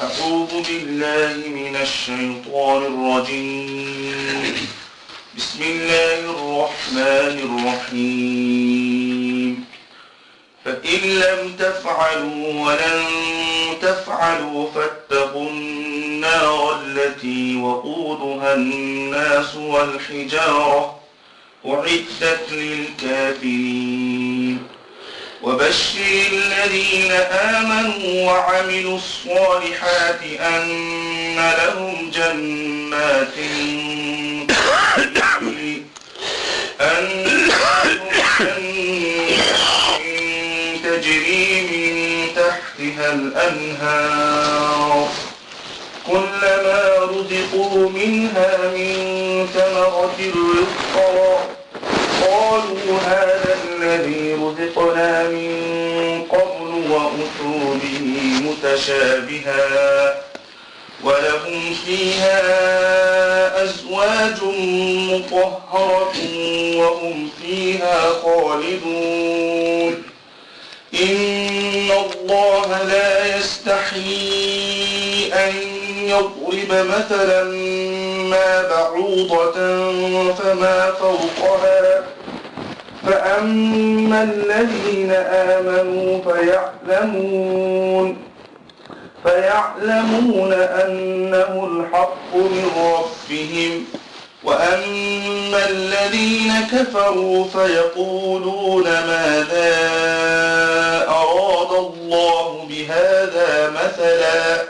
أعوذ بالله من الشيطان الرجيم. بسم الله الرحمن الرحيم. فإن لم تفعلوا ولن تفعلوا فاتقوا النار التي وقودها الناس والحجارة أعدت للكافرين. وبشر الذين آمنوا وعملوا الصالحات أن لهم جنات تجري من تحتها الأنهار كلما رزقوا منها من ثمرة رزقا قالوا هذا الذي رزقنا من قبل وأتوا به متشابها ولهم فيها أزواج مطهرة وهم فيها خالدون. إن الله لا يستحيي أن يضرب مثلا ما بعوضة فما فوقها فأما الذين آمنوا فيعلمون أنه الحق من ربهم وأما الذين كفروا فيقولون ماذا أراد الله بهذا مثلا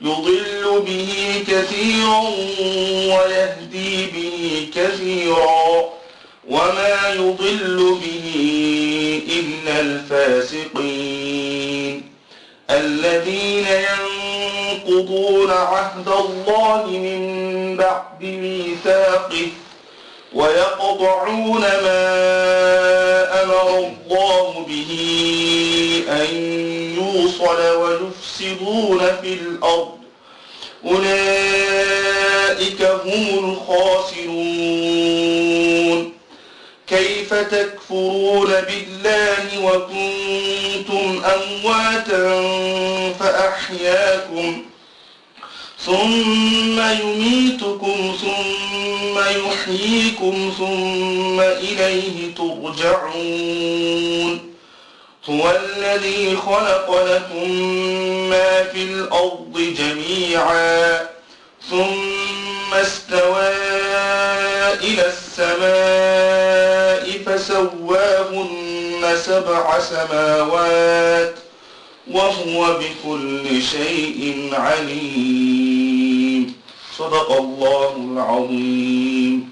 يضل به كثيرا ويهدي به كثيرا وما يضل به إلا الفاسقين الذين ينقضون عهد الله من بعد ميثاقه ويقطعون ما أمر الله به أن يوصل ويفسدون في الأرض أولئك هم الخاسرون. كيف تكفرون بالله وكنتم أمواتا فأحياكم ثم يميتكم ثم يحييكم ثم إليه ترجعون. هو الذي خلق لكم ما في الأرض جميعا ثم استوى إلى السماء فسواهن 7 سماوات وهو بكل شيء عليم. صدق الله العظيم.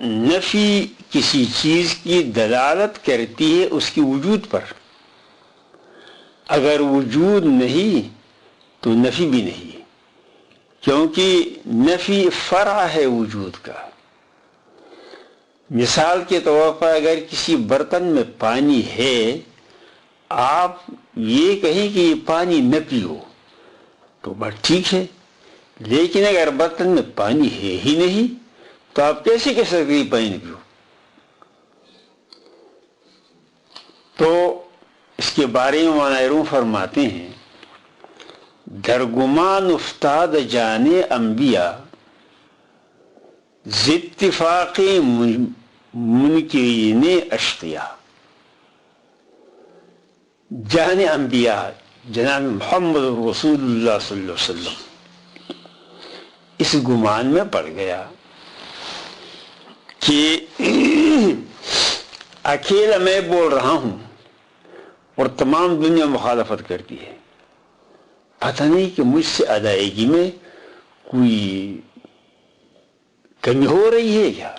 نفی کسی چیز کی دلالت کرتی ہے اس کی وجود پر، اگر وجود نہیں تو نفی بھی نہیں، کیونکہ نفی فرع ہے وجود کا۔ مثال کے طور پر اگر کسی برتن میں پانی ہے، آپ یہ کہیں کہ یہ پانی نہ پیو تو بات ٹھیک ہے، لیکن اگر برتن میں پانی ہے ہی نہیں تو آپ کیسے کہہ سکتے ہیں پانی نہ پیو؟ تو اس کے بارے میں معنی فرماتے ہیں، درگمان افتاد جانے انبیاء اتفاق منکرین اشقیاء۔ جان انبیاء جناب محمد رسول اللہ صلی اللہ علیہ وسلم اس گمان میں پڑ گیا کہ اکیلا میں بول رہا ہوں اور تمام دنیا مخالفت کرتی ہے، پتہ نہیں کہ مجھ سے ادائیگی میں کوئی کمی ہو رہی ہے کیا،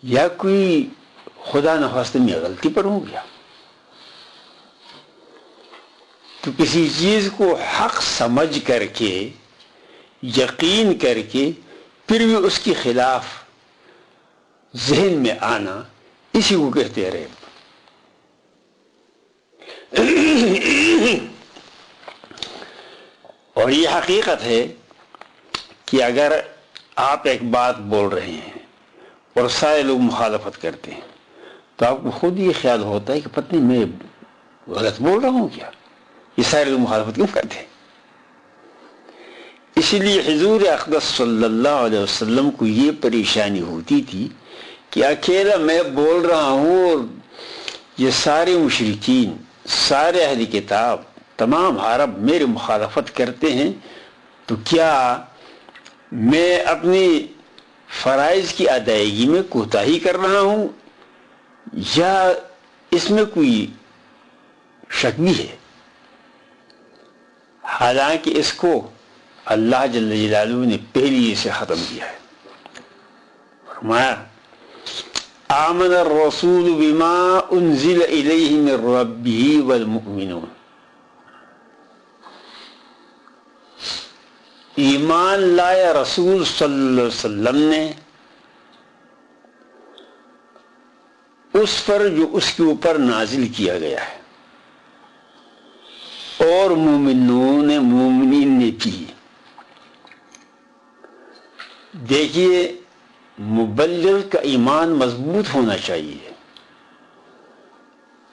یا کوئی خدا نخواستہ میں غلطی پر ہوں گیا۔ تو کسی چیز کو حق سمجھ کر کے، یقین کر کے، پھر بھی اس کے خلاف ذہن میں آنا، اسی کو کہتے ہیں ریب۔ اور یہ حقیقت ہے کہ اگر آپ ایک بات بول رہے ہیں اور سارے لوگ مخالفت کرتے ہیں تو آپ کو خود یہ خیال ہوتا ہے کہ پتہ نہیں میں غلط بول رہا ہوں کیا، یہ سارے لوگ مخالفت کیوں کرتے ہیں؟ اسی لیے حضور اقدس صلی اللہ علیہ وسلم کو یہ پریشانی ہوتی تھی کہ اکیلا میں بول رہا ہوں اور یہ سارے مشرکین، سارے اہل کتاب، تمام عرب میرے مخالفت کرتے ہیں، تو کیا میں اپنی فرائض کی ادائیگی میں کوتاہی کر رہا ہوں یا اس میں کوئی شک بھی ہے؟ حالانکہ اس کو اللہ جل جلالہ نے پہلی سے ختم کیا ہے۔ فرمایا آمن الرسول بما انزل الیہ من ربہ والمؤمنون، ایمان لایا رسول صلی اللہ علیہ وسلم نے اس پر جو اس کے اوپر نازل کیا گیا ہے، اور مومنین نے کی۔ دیکھیے، مبلغ کا ایمان مضبوط ہونا چاہیے۔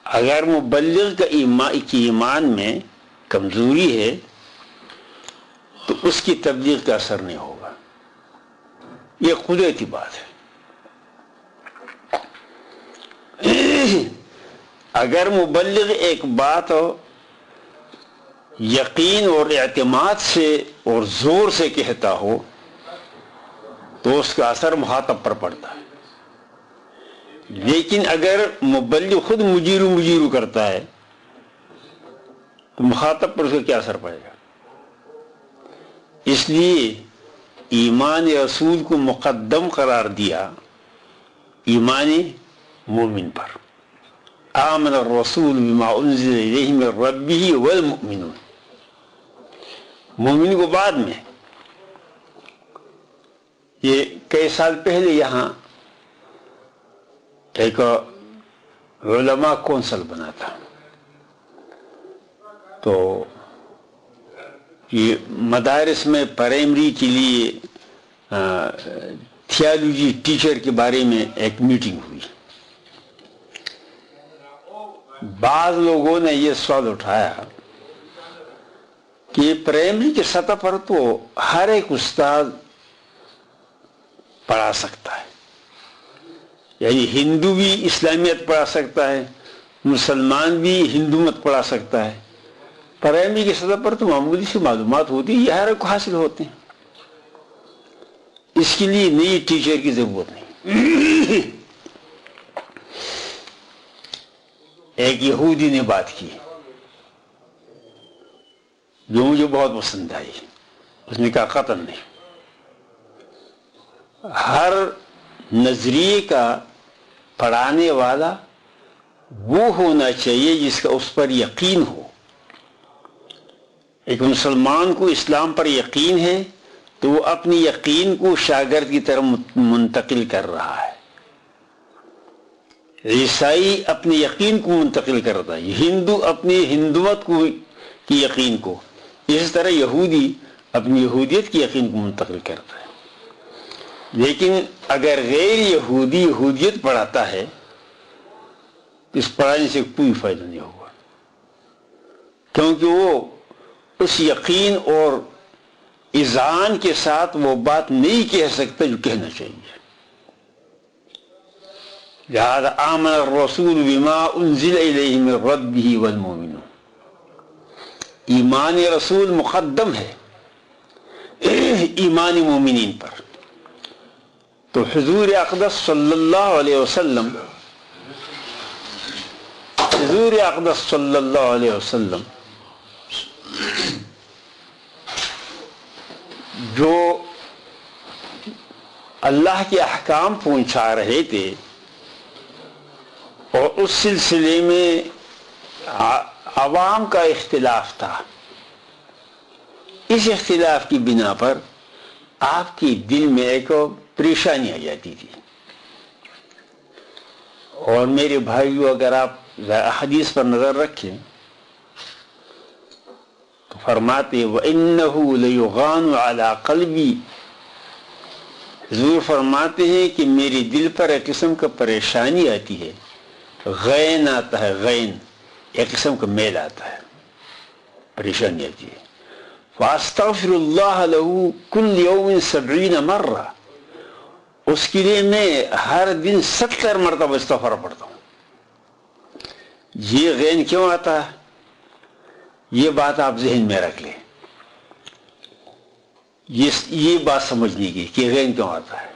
اگر مبلغ کا ایمان میں کمزوری ہے تو اس کی تبلیغ کا اثر نہیں ہوگا، یہ قدرتی بات ہے۔ اگر مبلغ ایک بات یقین اور اعتماد سے اور زور سے کہتا ہو تو اس کا اثر مخاطب پر پڑتا ہے، لیکن اگر مبلغ خود مجیرو کرتا ہے تو مخاطب پر اس کا کیا اثر پڑے گا؟ اس لیے ایمان رسول کو مقدم قرار دیا ایمان مومن پر۔ آمن الرسول بما انزل الیہ من ربہ والمؤمنون، مومن کو بعد میں۔ یہ کئی سال پہلے یہاں ایک علماء کونسل بنا تھا، تو یہ مدارس میں پرائمری کے لیے تھیالوجی ٹیچر کے بارے میں ایک میٹنگ ہوئی۔ بعض لوگوں نے یہ سوال اٹھایا کہ پرائمری کی سطح پر تو ہر ایک استاد پڑھا سکتا ہے، یعنی ہندو بھی اسلامیت پڑھا سکتا ہے، مسلمان بھی ہندو مت پڑھا سکتا ہے، پرائمری کی سطح پر تو معمولی سی معلومات ہوتی ہے، یہ ہر ایک کو حاصل ہوتے ہیں، اس کے لیے نئی ٹیچر کی ضرورت نہیں۔ ایک یہودی نے بات کی جو مجھے بہت پسند آئی، اس نے کہا قطعاً نہیں، ہر نظریے کا پڑھانے والا وہ ہونا چاہیے جس کا اس پر یقین ہو. ایک مسلمان کو اسلام پر یقین ہے تو وہ اپنی یقین کو شاگرد کی طرف منتقل کر رہا ہے. عیسائی اپنے یقین کو منتقل کرتا ہے، ہندو اپنی ہندوت کو کی یقین کو، اسی طرح یہودی اپنی یہودیت کی یقین کو منتقل کرتا ہے. لیکن اگر غیر یہودی یہودیت پڑھاتا ہے تو اس پڑھانے سے کوئی فائدہ نہیں ہوگا، کیونکہ وہ اس یقین اور اذعان کے ساتھ وہ بات نہیں کہہ سکتا جو کہنا چاہیے. لہذا آمن الرسول بما انزل الیہ من ربہ والمؤمنون، ایمان رسول مقدم ہے ایمان مومنین پر. تو حضور اقدس صلی اللہ علیہ وسلم جو اللہ کے احکام پہنچا رہے تھے اور اس سلسلے میں عوام کا اختلاف تھا، اس اختلاف کی بنا پر آپ کے دل میں ایک پریشانی آ جاتی تھی. اور میرے بھائیو، اگر آپ حدیث پر نظر رکھیں تو فرماتے وَإِنَّهُ لَيُغَانُ عَلَىٰ قَلْبِي، حضور فرماتے ہیں کہ میرے دل پر ایک قسم کا پریشانی آتی ہے، غین آتا ہے، غین ایک قسم کا میل آتا ہے، پریشانی آتی ہے. فَأَسْتَغْفِرُ اللَّهَ لَهُ كُلِّ يَوْمٍ 70 مرہ، اس کے لیے میں ہر دن 70 مرتبہ استغفار پڑھتا ہوں. یہ غین کیوں آتا ہے؟ یہ بات آپ ذہن میں رکھ لیں، یہ بات سمجھنے کی کہ غین کیوں آتا ہے.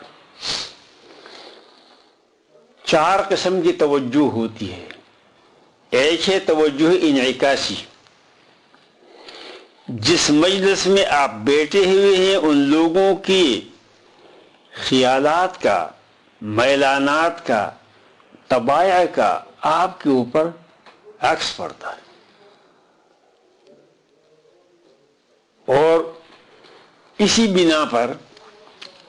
4 قسم کی توجہ ہوتی ہے. ایک ہے توجہ انعکاسی، جس مجلس میں آپ بیٹھے ہوئے ہیں ان لوگوں کے خیالات کا، میلانات کا، طبائع کا آپ کے اوپر عکس پڑتا ہے. اور اسی بنا پر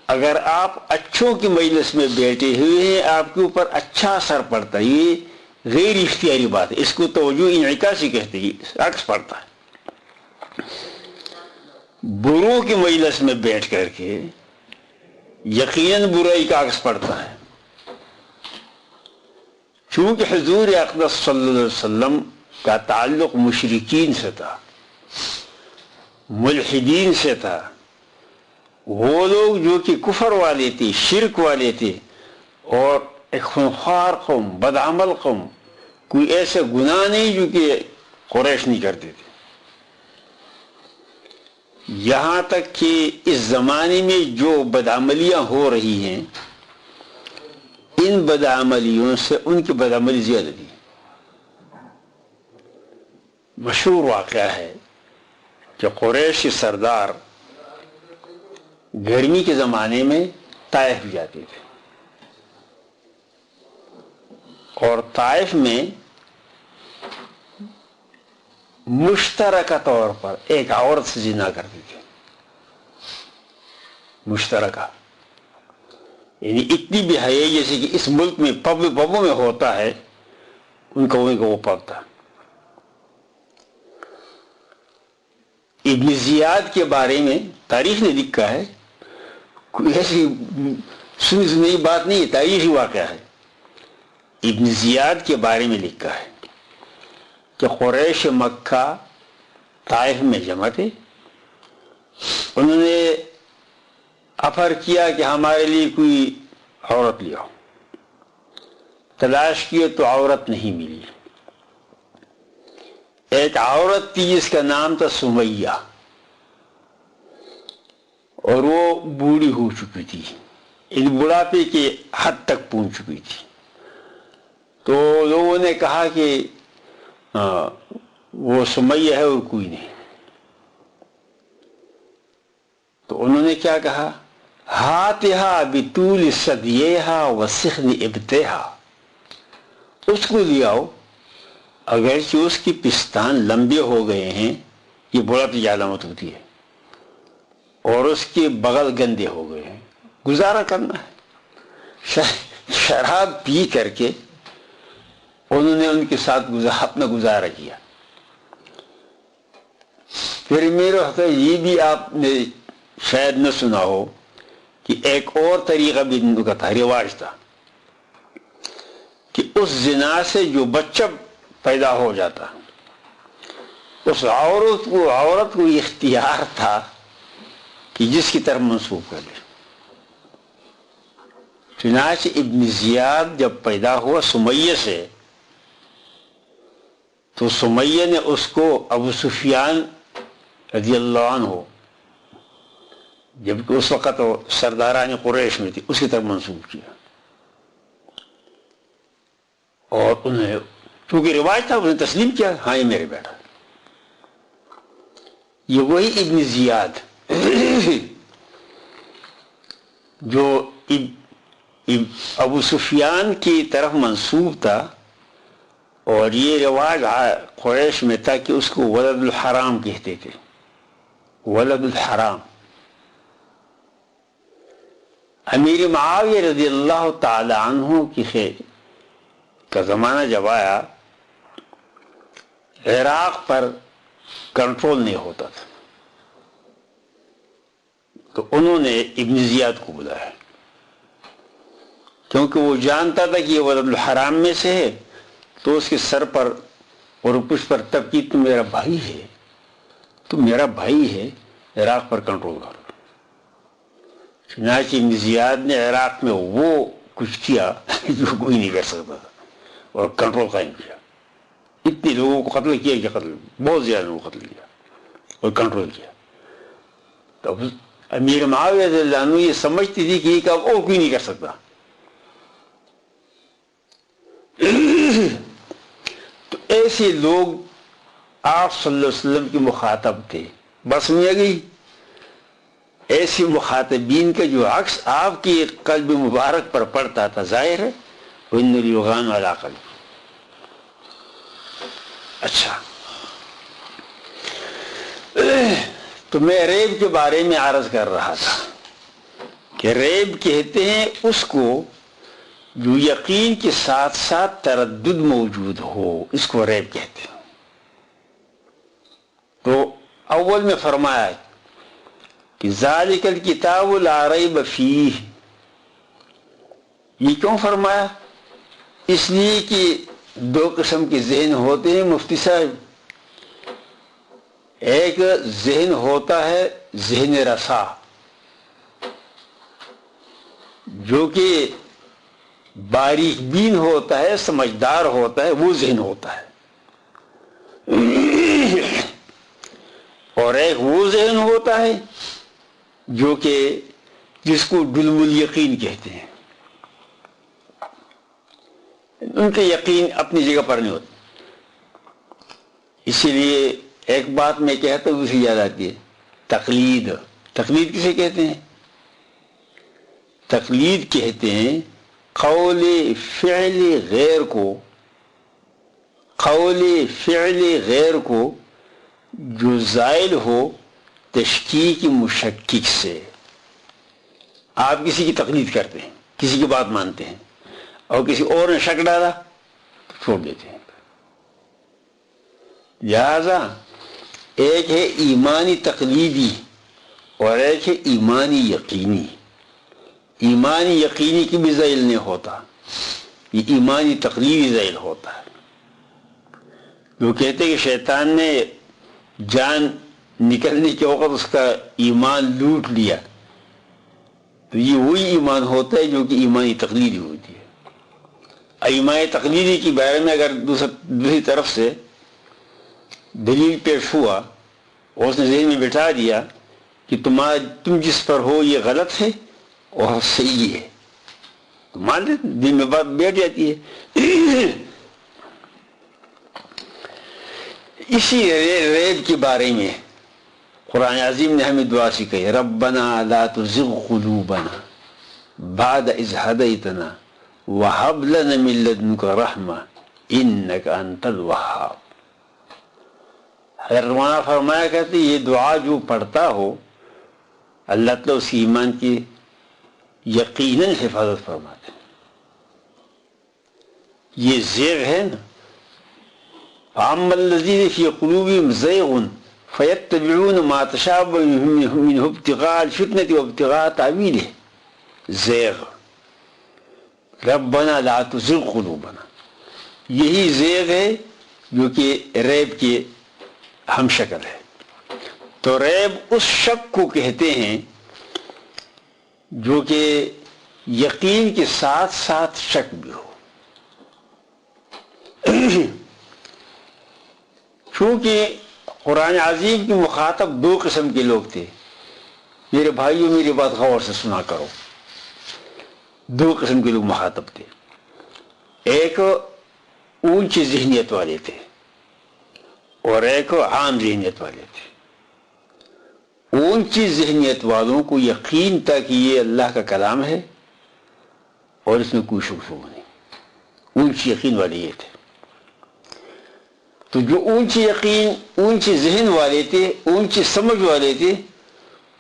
اگر آپ اچھوں کی مجلس میں بیٹھے ہوئے ہیں آپ کے اوپر اچھا اثر پڑتا ہے. یہ غیر اختیاری بات ہے، اس کو توجہ انعکاسی کہتے ہیں، عکس پڑتا ہے. بروں کی مجلس میں بیٹھ کر کے یقیناً برائی کا عکس پڑتا ہے. چونکہ حضور اقدس صلی اللہ علیہ وسلم کا تعلق مشرکین سے تھا، ملحدین سے تھا، وہ لوگ جو کہ کفر والے تھے، شرک والے تھے، اور ایک خونخوار قوم، بدعمل قوم، کوئی ایسے گناہ نہیں جو کہ قریش نہیں کرتے تھے. یہاں تک کہ اس زمانے میں جو بدعملیاں ہو رہی ہیں ان بدعملیوں سے ان کی بدعملی زیادہ تھی. مشہور واقعہ ہے کہ قریش کے سردار گرمی کے زمانے میں طائف جاتے تھے، اور طائف میں مشترکہ طور پر ایک عورت سے زنا کرتے تھے. مشترکہ یعنی اتنی بھی حیا جیسے کہ اس ملک میں پبوں میں ہوتا ہے، ان کا وہ پب تھا. ابن زیاد کے بارے میں تاریخ نے لکھا ہے، کوئی ایسی سنی سنی بات نہیں، تاریخی واقعہ ہے. ابن زیاد کے بارے میں لکھا ہے کہ قریش مکہ طائف میں جمع تھے، انہوں نے افر کیا کہ ہمارے لیے کوئی عورت لے آؤ. تلاش کیے تو عورت نہیں ملی. ایک عورت تھی جس کا نام تھا سمیہ، اور وہ بوڑھی ہو چکی تھی، ان بڑھاپے کے حد تک پہنچ چکی تھی. تو لوگوں نے کہا کہ وہ سمیہ ہے اور کوئی نہیں. تو انہوں نے کیا کہا ہاتھا بطول ثدیہا وسخن ابتہا، اس کو لے آؤ اگرچہ اس کی پستان لمبے ہو گئے ہیں، یہ بڑھاپے کی علامت ہوتی ہے، اور اس کے بغل گندے ہو گئے ہیں، گزارا کرنا ہے۔ شراب پی کر کے انہوں نے ان کے ساتھ اپنا گزارا کیا۔ پھر میرے وقت یہ بھی آپ نے شاید نہ سنا ہو کہ ایک اور طریقہ بھی ان کا تھا، رواج تھا کہ اس زنا سے جو بچہ پیدا ہو جاتا اس عورت کو اختیار تھا کہ جس کی طرف منسوب کر لے۔ چنانچہ ابن زیاد جب پیدا ہوا سمیہ سے، تو سمیہ نے اس کو ابو سفیان رضی اللہ عنہ، جبکہ اس وقت وہ سرداران قریش میں تھی، اس کی طرف منسوب کیا، اور انہیں چونکہ رواج تھا انہیں تسلیم کیا، ہاں یہ میرے بیٹا۔ یہ وہی ابن زیاد جو ابو سفیان کی طرف منسوب تھا، اور یہ رواج قریش میں تھا کہ اس کو ولد الحرام کہتے تھے، ولد الحرام۔ امیر معاویہ رضی اللہ تعالی عنہ کی خیر کا زمانہ جب آیا، عراق پر کنٹرول نہیں ہوتا تھا، تو انہوں نے ابن زیاد کو بلایا، کیونکہ وہ جانتا تھا کہ یہ ولد الحرام میں سے ہے، تو اس کے سر پر اور پشت پر تب کی تو میرا بھائی ہے، تو میرا بھائی ہے، عراق پر کنٹرول کرو۔ چنانچہ ابن زیاد نے عراق میں وہ کچھ کیا جو کوئی نہیں کر سکتا تھا، اور کنٹرول قائم کیا، اتنے لوگوں کو قتل کیا کہ بہت زیادہ لوگوں کو قتل کیا اور کنٹرول کیا۔ تو امیر معاویہ رضی اللہ عنہ یہ سمجھتی تھی کہ یہ کام اور کوئی نہیں کر سکتا، تو ایسے لوگ آپ صلی اللہ علیہ وسلم کے مخاطب تھے، بس میں گئی ایسی مخاطبین کا جو عکس آپ کی قلب مبارک پر پڑتا تھا، ظاہر ہے وَإِنَّ الْيُغَانُ عَلَىٰ قَلْبِ۔ اچھا، تو میں ریب کے بارے میں عرض کر رہا تھا کہ ریب کہتے ہیں اس کو جو یقین کے ساتھ ساتھ تردد موجود ہو، اس کو ریب کہتے ہیں۔ تو اول میں فرمایا کہ ذالک الکتاب لا ریب فیہ، یہ کیوں فرمایا؟ اس لیے کہ دو قسم کے ذہن ہوتے ہیں مفتی صاحب، ایک ذہن ہوتا ہے ذہن رسا، جو کہ باریک بین ہوتا ہے، سمجھدار ہوتا ہے، وہ ذہن ہوتا ہے، اور ایک وہ ذہن ہوتا ہے جو کہ جس کو ڈلم الیقین کہتے ہیں، ان کے یقین اپنی جگہ پر نہیں ہوتا۔ اسی لیے ایک بات میں کہتا ہوں اسے یاد آتی ہے، تقلید۔ تقلید کسے کہتے ہیں؟ تقلید کہتے ہیں قول فعل غیر کو جو زائل ہو تشکیک مشکک سے۔ آپ کسی کی تقلید کرتے ہیں، کسی کی بات مانتے ہیں، اور کسی اور نے شک ڈالا تو چھوڑ دیتے ہیں۔ لہذا ایک ہے ایمانی تقلیدی اور ایک ہے ایمانی یقینی۔ ایمانی یقینی کی بھی ذیل نہیں ہوتا، یہ ایمانی تقلیدی ذیل ہوتا ہے۔ جو کہتے ہیں کہ شیطان نے جان نکلنے کے وقت اس کا ایمان لوٹ لیا، تو یہ وہی ایمان ہوتا ہے جو کہ ایمانی تقلیدی ہوتی ہے۔ ایمان تقلیدی کے بارے میں اگر دوسری طرف سے دلیل پیش ہوا اور اس نے ذہن میں بٹھا دیا کہ تم جس پر ہو یہ غلط ہے اور صحیح ہے، تو مان لے، دل میں بات بیٹھ جاتی ہے۔ اسی ریب کے بارے میں قرآن عظیم نے ہمیں دعا سکھائی، ربنا لا تزغ قلوبنا بعد اذ ہدیتنا وہب لنا من لدنک رحمہ انک انت الوہاب۔ حضرت مولانا فرمایا کرتے یہ دعا جو پڑھتا ہو اللہ تعالیٰ اس ایمان کی یقیناً حفاظت فرماتے ہیں۔ یہ زیغ ہے نا، فَأَمَّا الَّذِينَ فِي قُلُوبِهِمْ زَيْغٌ فَيَتَّبِعُونَ مَا تَشَابَهَ مِنْهُ ابْتِغَاءَ الْفِتْنَةِ وَابْتِغَاءَ تَأْوِيلِهِ، زیغ، ربنا لا تزغ قلوبنا، یہی زیغ ہے جو کہ ریب کے ہم شکل ہے۔ تو ریب اس شک کو کہتے ہیں جو کہ یقین کے ساتھ ساتھ شک بھی ہو۔ چونکہ قرآن عظیم کی مخاطب دو قسم کے لوگ تھے، میرے بھائیوں میری بات غور سے سنا کرو، دو قسم کے لوگ مخاطب تھے، ایک اونچی ذہنیت والے تھے اور ایک عام ذہنیت والے تھے۔ اونچی ذہنیت والوں کو یقین تھا کہ یہ اللہ کا کلام ہے اور اس میں کوئی شک نہیں، اونچی یقین والے یہ تھے۔ تو جو اونچی یقین، اونچی ذہن والے تھے، اونچی سمجھ والے تھے،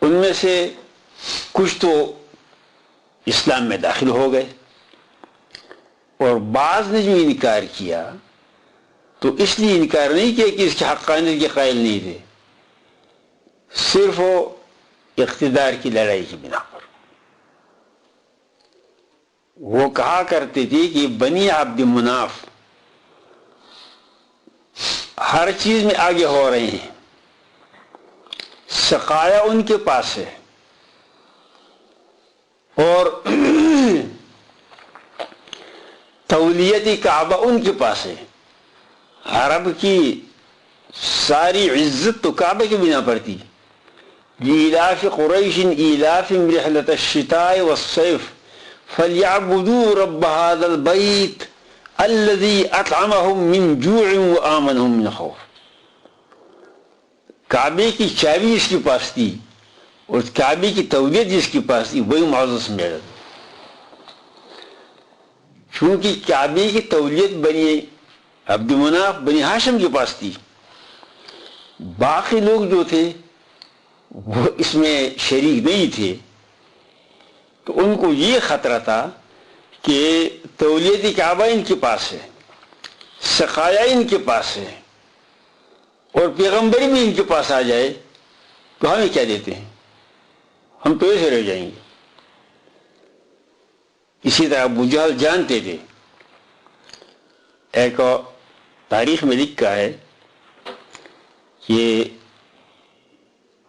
ان میں سے کچھ تو اسلام میں داخل ہو گئے، اور بعض نے جو انکار کیا تو اس لیے انکار نہیں کیا کہ اس کی حقانیت کے قائل نہیں تھے، صرف وہ اقتدار کی لڑائی کی بنا پر۔ وہ کہا کرتے تھے کہ بنی عبد مناف ہر چیز میں آگے ہو رہے ہیں، سقایا ان کے پاس ہے اور تولیت کعبہ ان کے پاس ہے۔ عرب کی ساری عزت تو کعبے کی بنا پر تھی، لإلاف قریش ایلافہم رحلۃ الشتاء والصیف فلیعبدوا رب هذا البیت الذی اطعمہم من جوع وآمنہم من خوف۔ کعبے کی چابی جس کے پاس تھی اور کعبے کی تولیت جس کے پاس تھی وہی معزز سمجھا۔ چونکہ کعبے کی تولیت بنی عبد مناف بنی ہاشم کے پاس تھی، باقی لوگ جو تھے وہ اس میں شریک نہیں تھے، تو ان کو یہ خطرہ تھا کہ تولیت کعبہ ان کے پاس ہے، سقایا ان کے پاس ہے، اور پیغمبری بھی ان کے پاس آ جائے تو ہمیں کیا دیتے ہیں، ہم تو ایسے رہ جائیں گے۔ اسی طرح ابو جہل جانتے تھے، ایک تاریخ میں لکھا ہے کہ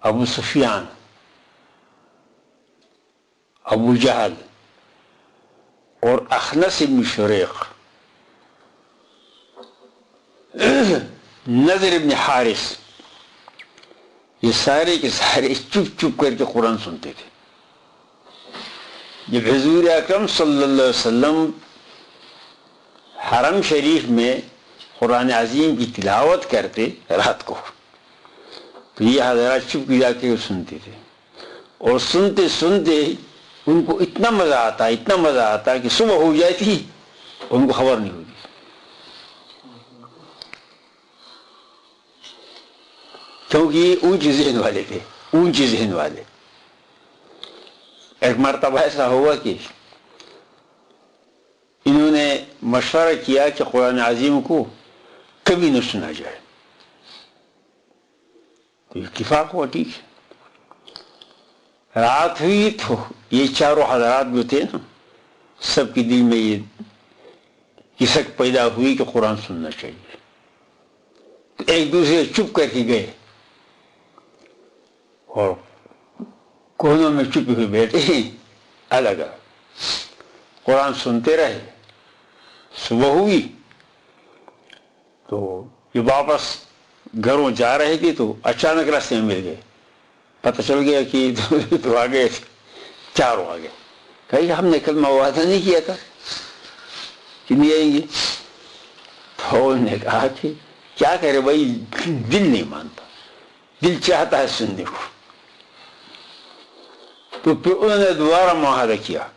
ابو سفیان، ابو جہل اور اخنس بن شریق، نضر بن حارث، یہ سارے کے سارے چپ چپ کر کے قرآن سنتے تھے۔ جب حضور اکرم صلی اللہ علیہ وسلم حرم شریف میں قرآن عظیم کی تلاوت کرتے رات کو، تو یہ حضرات چپ جا کے سنتے تھے، اور سنتے سنتے ان کو اتنا مزہ آتا، اتنا مزہ آتا کہ صبح ہو جاتی ان کو خبر نہیں ہوتی۔ کیونکہ یہ اونچی ذہن والے تھے، اونچی ذہن والے۔ ایک مرتبہ ایسا ہوا کہ انہوں نے مشورہ کیا کہ قرآن عظیم کو کبھی نہ سنا جائے، تو اتفاق ہوا، ٹھیک ہے۔ رات ہوئی تو یہ چاروں حضرات جو تھے نا، سب کے دل میں یہ کسک پیدا ہوئی کہ قرآن سننا چاہیے، تو ایک دوسرے چپ کر کے گئے اور کونوں میں چپ ہوئے بیٹھے الگ الگ، قرآن سنتے رہے۔ صبح ہوئی تو یہ واپس گھروں جا رہے تھے تو اچانک راستے میں مل گئے، پتہ چل گیا کہ تو آ گئے تھے، چاروں آ گئے، کہیں ہم نے کلمہ وعدہ نہیں کیا تھا کہ نہیں آئیں گے، تو انہوں نے کہا کہ کیا کرے بھائی، دل نہیں مانتا، دل چاہتا ہے سننے کو. تو پھر انہوں نے دوبارہ معاہدہ کیا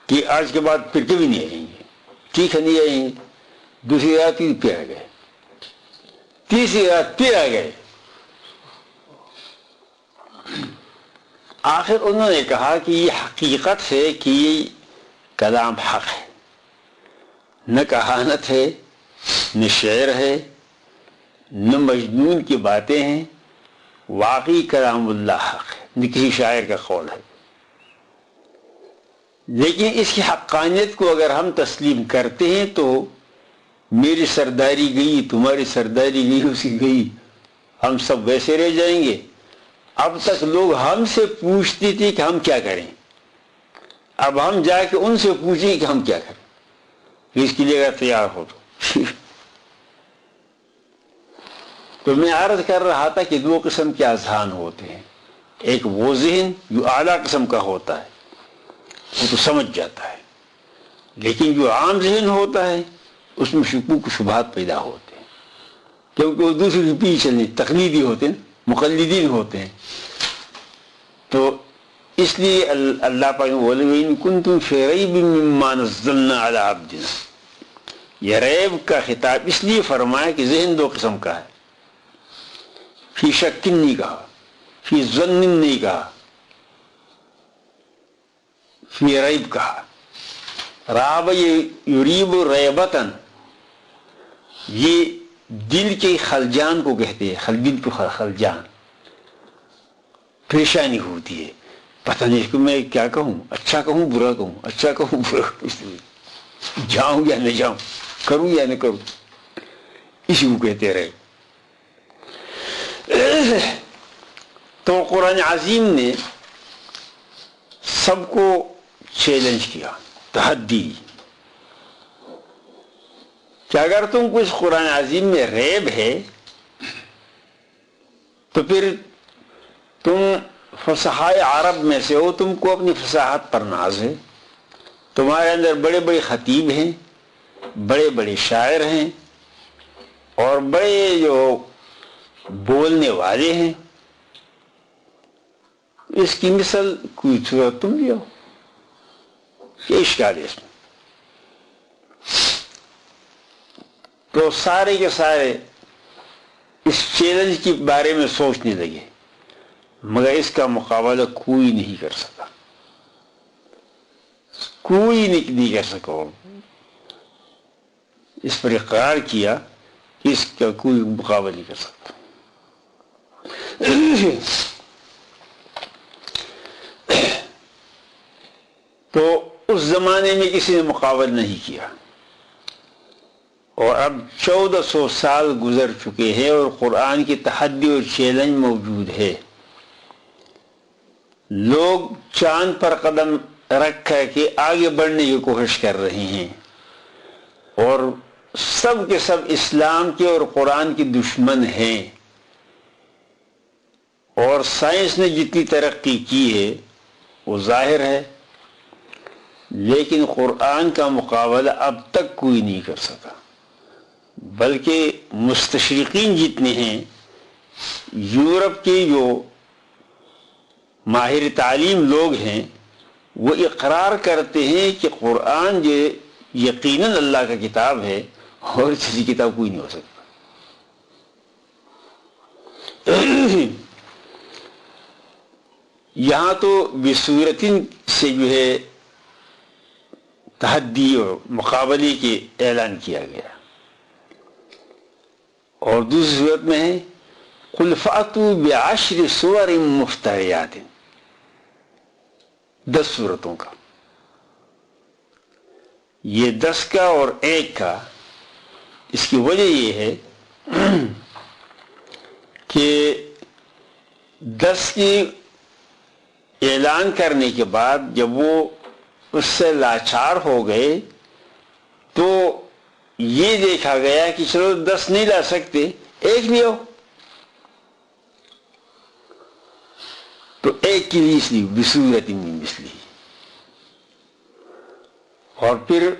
کہ آج کے بعد پھر کبھی نہیں آئیں گے. ٹھیک ہے نہیں آئیں گے. دوسری رات پھر آ گئے, تیسری رات پھر آ گئے. آخر انہوں نے کہا کہ یہ حقیقت ہے کہ یہ کلام حق ہے, نہ کہانت ہے, نہ شعر ہے, نہ مجنون کی باتیں ہیں, واقعی کلام اللہ حق ہے, نہ کسی شاعر کا قول ہے. لیکن اس کی حقانیت کو اگر ہم تسلیم کرتے ہیں تو میری سرداری گئی, تمہاری سرداری گئی, اس کی گئی, ہم سب ویسے رہ جائیں گے. اب تک لوگ ہم سے پوچھتے تھے کہ ہم کیا کریں, اب ہم جا کے ان سے پوچھیں کہ ہم کیا کریں. اس کے لیے اگر تیار ہو تو میں عرض کر رہا تھا کہ دو قسم کے اذہان ہوتے ہیں. ایک وہ ذہن جو اعلیٰ قسم کا ہوتا ہے, وہ تو سمجھ جاتا ہے, لیکن جو عام ذہن ہوتا ہے اس میں شکوک و شبہات پیدا ہوتے ہیں, کیونکہ وہ دوسرے کے پیچھے چلنے تقلیدی ہوتے ہیں, مقلدین ہوتے ہیں. تو اس لیے اللہ پاک بولے وَإِن كُنتُمْ فِي رَيْبٍ مِّمَّا نَزَّلْنَا عَلَىٰ عَبْدِنَا. یہ ریب کا خطاب اس لیے فرمایا کہ ذہن دو قسم کا ہے. فی شک نہیں کہا, فی ظن نہیں کہا, فی ریب کہا. راب یریب ریبتن, یہ دل کے خلجان کو کہتے ہیں. دل کو خلجان, پریشانی ہوتی ہے, پتہ نہیں کہ میں کیا کہوں, اچھا کہوں برا کہوں, اچھا کہوں برا کہوں, جاؤں یا نہ جاؤں, کروں یا نہ کروں, اسی کو کہتے رہے. تو قرآن عظیم نے سب کو چیلنج کیا, تحدی کہ اگر تم کو اس قرآن عظیم میں ریب ہے تو پھر تم فصحائے عرب میں سے ہو, تم کو اپنی فصاحت پر ناز ہے, تمہارے اندر بڑے بڑے خطیب ہیں, بڑے بڑے شاعر ہیں, اور بڑے جو بولنے والے ہیں. اس کی مثل کوئی صورت تم بھی ہو, یہ اشکال ہے اس میں. تو سارے کے سارے اس چیلنج کے بارے میں سوچنے لگے, مگر اس کا مقابلہ کوئی نہیں کر سکا, کوئی نہیں کر سکا. اس پر اقرار کیا کہ اس کا کوئی مقابلہ نہیں کر سکتا. تو اس زمانے میں کسی نے مقابلہ نہیں کیا, اور اب 1400 سال گزر چکے ہیں اور قرآن کی تحدی اور چیلنج موجود ہے. لوگ چاند پر قدم رکھ کر کے آگے بڑھنے کی کوشش کر رہے ہیں, اور سب کے سب اسلام کے اور قرآن کے دشمن ہیں. اور سائنس نے جتنی ترقی کی ہے وہ ظاہر ہے, لیکن قرآن کا مقابلہ اب تک کوئی نہیں کر سکا. بلکہ مستشرقین جتنے ہیں, یورپ کے جو ماہر تعلیم لوگ ہیں, وہ اقرار کرتے ہیں کہ قرآن جو یقیناً اللہ کا کتاب ہے, اور کسی کتاب کوئی نہیں ہو سکتا. یہاں تو بصورتن سے جو ہے تحدی اور مقابلے کے اعلان کیا گیا, اور دوسری صورت میں ہے قل فأتوا بعشر سور مفتریات, 10 سورتوں کا. یہ 10 کا اور 1 کا, اس کی وجہ یہ ہے کہ 10 کی اعلان کرنے کے بعد جب وہ اس سے لاچار ہو گئے تو یہ دیکھا گیا کہ چلو 10 نہیں لا سکتے, 1 لے آؤ. تو 1 کی ریس لی بصورت من مثلی. اور پھر